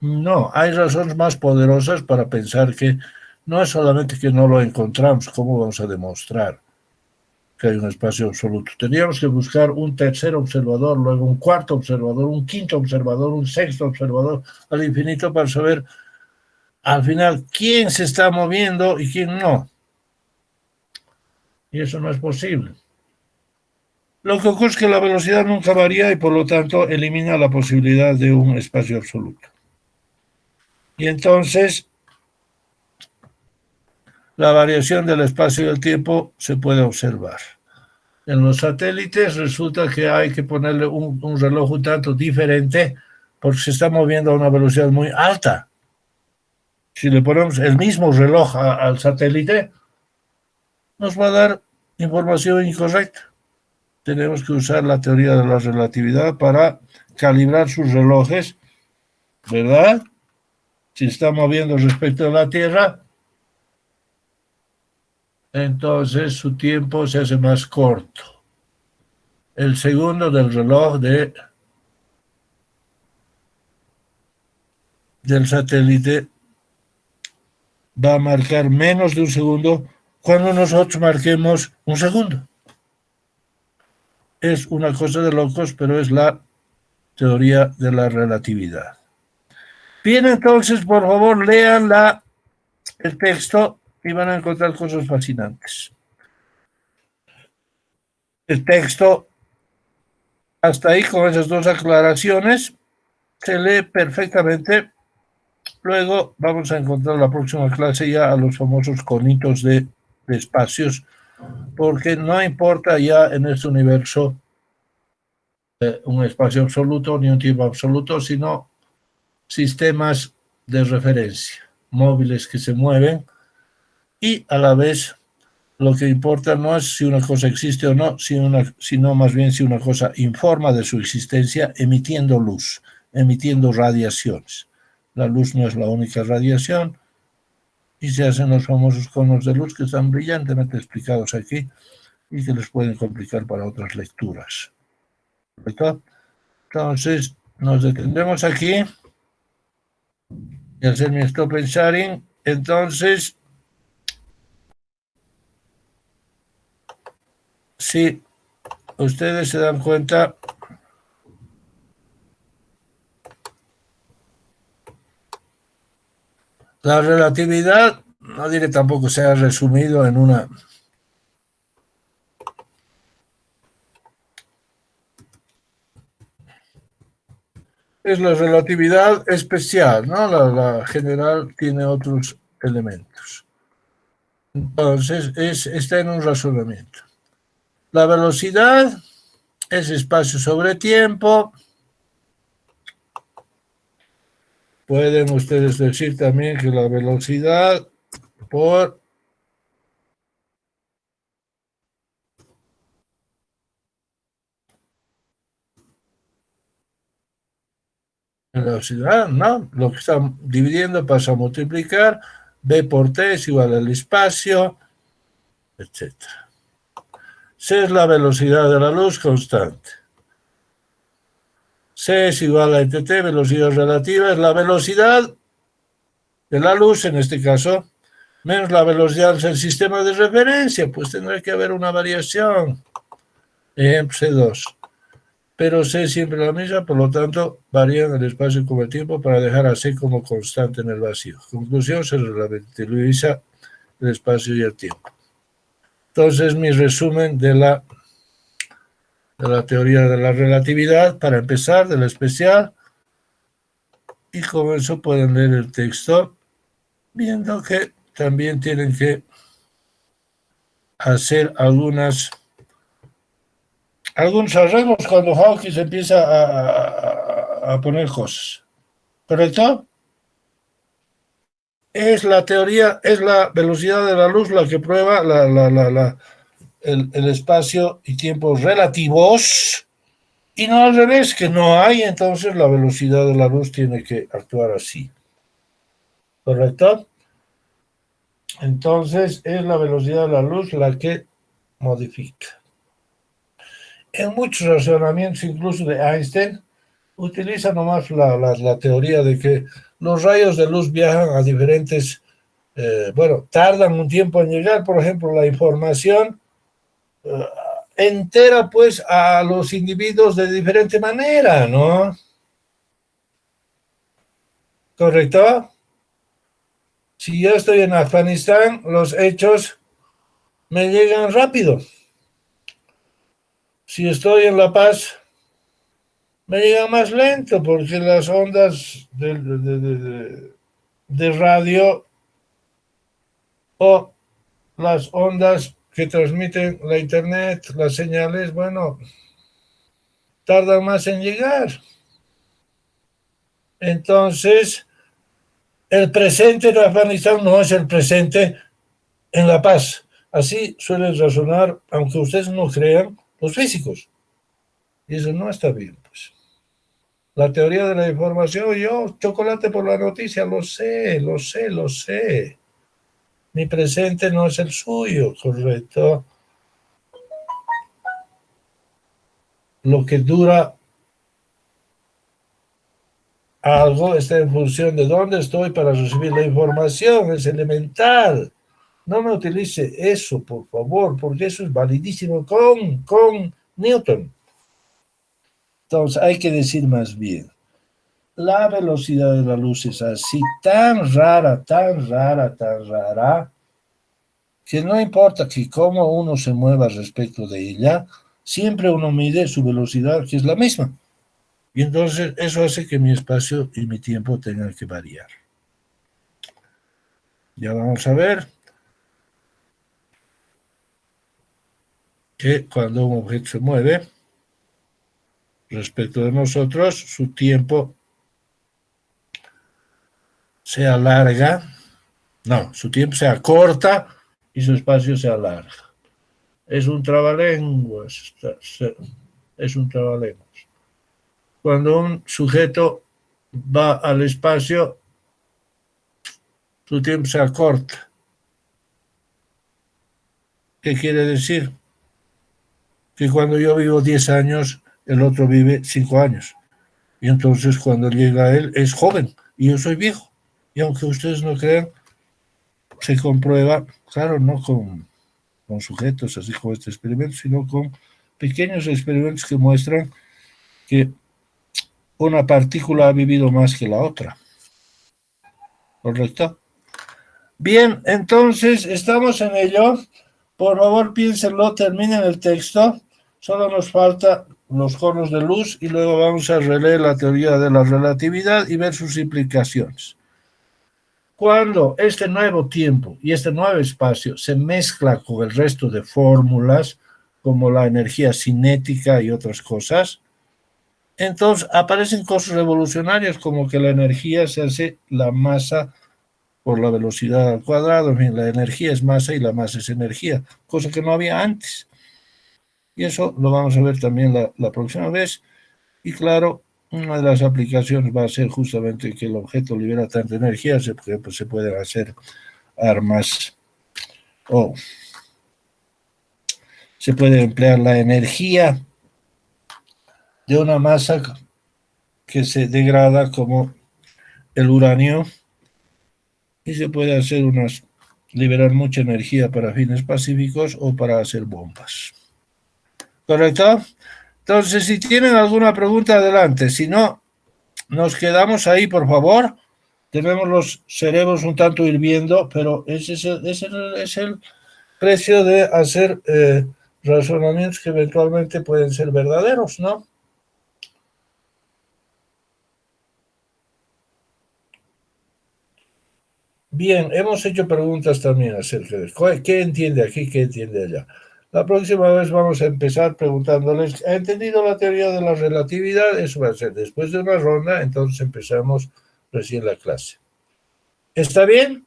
No, hay razones más poderosas para pensar que no es solamente que no lo encontramos, ¿cómo vamos a demostrar? que hay un espacio absoluto. Tendríamos que buscar un tercer observador, luego un cuarto observador, un quinto observador, un sexto observador al infinito para saber al final quién se está moviendo y quién no. Y eso no es posible. Lo que ocurre es que la velocidad nunca varía y por lo tanto elimina la posibilidad de un espacio absoluto. Y entonces la variación del espacio y del tiempo se puede observar. En los satélites resulta que hay que ponerle un reloj un tanto diferente porque se está moviendo a una velocidad muy alta. Si le ponemos el mismo reloj al satélite, nos va a dar información incorrecta. Tenemos que usar la teoría de la relatividad para calibrar sus relojes, ¿verdad? Si está moviendo respecto a la Tierra, entonces su tiempo se hace más corto. El segundo del reloj del satélite va a marcar menos de un segundo cuando nosotros marquemos un segundo. Es una cosa de locos, pero es la teoría de la relatividad. Bien, entonces, por favor, lean el texto y van a encontrar cosas fascinantes. El texto, hasta ahí con esas dos aclaraciones, se lee perfectamente. Luego vamos a encontrar la próxima clase ya a los famosos conitos de espacios, porque no importa ya en este universo un espacio absoluto ni un tiempo absoluto, sino sistemas de referencia, móviles que se mueven, y a la vez lo que importa no es si una cosa existe o no, sino más bien si una cosa informa de su existencia emitiendo luz, emitiendo radiaciones. La luz no es la única radiación y se hacen los famosos conos de luz que están brillantemente explicados aquí y que les pueden complicar para otras lecturas. ¿Correcto? Entonces, nos detendremos aquí y hacer mi stop and sharing. Entonces, si ustedes se dan cuenta, la relatividad, no diré tampoco se ha resumido en una es la relatividad especial, ¿no? La general tiene otros elementos. Entonces, está en un razonamiento. La velocidad es espacio sobre tiempo. Pueden ustedes decir también que la velocidad por velocidad, ¿no? Lo que están dividiendo pasa a multiplicar. B por T es igual al espacio, etc. C es la velocidad de la luz constante. C es igual a ETT, velocidad relativa, es la velocidad de la luz, en este caso, menos la velocidad del sistema de referencia, pues tendrá que haber una variación. Ejemplo C2. Pero C es siempre la misma, por lo tanto, varían el espacio como el tiempo para dejar a C como constante en el vacío. Conclusión, se relativiza el espacio y el tiempo. Entonces, mi resumen de la teoría de la relatividad, para empezar, de la especial, y con eso pueden leer el texto, viendo que también tienen que hacer algunos arreglos cuando Hawking empieza a poner cosas. ¿Correcto? Es la teoría, es la velocidad de la luz la que prueba el espacio y tiempo relativos, y no al revés, que no hay, entonces la velocidad de la luz tiene que actuar así. ¿Correcto? Entonces es la velocidad de la luz la que modifica. En muchos razonamientos, incluso de Einstein, utiliza nomás la teoría de que los rayos de luz viajan a diferentes, tardan un tiempo en llegar. Por ejemplo, la información entera pues a los individuos de diferente manera, ¿no? ¿Correcto? Si yo estoy en Afganistán, los hechos me llegan rápido. Si estoy en La Paz, me llegan más lento porque las ondas de radio o las ondas que transmiten la internet, las señales, bueno, tardan más en llegar. Entonces, el presente de Afganistán no es el presente en La Paz. Así suelen razonar, aunque ustedes no crean, los físicos. Y eso no está bien, pues. La teoría de la información, yo, chocolate por la noticia, lo sé. Mi presente no es el suyo, correcto. Lo que dura algo está en función de dónde estoy para recibir la información, es elemental. No me utilice eso, por favor, porque eso es validísimo con Newton. Entonces, hay que decir más bien, la velocidad de la luz es así, tan rara, que no importa que cómo uno se mueva respecto de ella, siempre uno mide su velocidad, que es la misma. Y entonces eso hace que mi espacio y mi tiempo tengan que variar. Ya vamos a ver que cuando un objeto se mueve respecto de nosotros, su tiempo se alarga, no, su tiempo se acorta y su espacio se alarga. Es un trabalenguas, es un trabalenguas. Cuando un sujeto va al espacio, su tiempo se acorta. ¿Qué quiere decir? Que cuando yo vivo 10 años, el otro vive 5 años. Y entonces cuando llega él, es joven y yo soy viejo. Y aunque ustedes no crean, se comprueba, claro, no con sujetos así como este experimento, sino con pequeños experimentos que muestran que una partícula ha vivido más que la otra. ¿Correcto? Bien, entonces estamos en ello. Por favor, piénsenlo, terminen el texto. Solo nos falta los conos de luz y luego vamos a releer la teoría de la relatividad y ver sus implicaciones. Cuando este nuevo tiempo y este nuevo espacio se mezcla con el resto de fórmulas, como la energía cinética y otras cosas, entonces aparecen cosas revolucionarias como que la energía se hace la masa por la velocidad al cuadrado. En fin, la energía es masa y la masa es energía, cosa que no había antes. Y eso lo vamos a ver también la próxima vez. Y claro, una de las aplicaciones va a ser justamente que el objeto libera tanta energía, pues se pueden hacer armas o se puede emplear la energía de una masa que se degrada como el uranio y se puede hacer liberar mucha energía para fines pacíficos o para hacer bombas. ¿Correcto? Entonces, si tienen alguna pregunta, adelante. Si no, nos quedamos ahí, por favor. Tenemos los cerebros un tanto hirviendo, pero ese es el precio de hacer razonamientos que eventualmente pueden ser verdaderos, ¿no? Bien, hemos hecho preguntas también acerca de qué entiende aquí, qué entiende allá. La próxima vez vamos a empezar preguntándoles, ¿ha entendido la teoría de la relatividad? Eso va a ser después de una ronda, entonces empezamos recién la clase. ¿Está bien?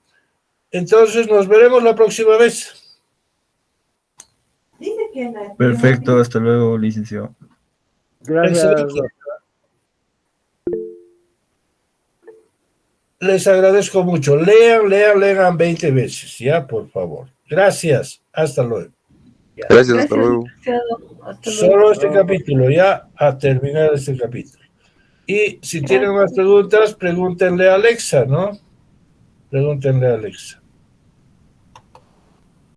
Entonces nos veremos la próxima vez. Perfecto, hasta luego, licenciado. Gracias. Excelente. Les agradezco mucho. Lean 20 veces, ya, por favor. Gracias. Hasta luego. Gracias, hasta luego. Hasta luego. Solo este capítulo, ya a terminar este capítulo. Y si tienen más preguntas, pregúntenle a Alexa, ¿no? Pregúntenle a Alexa.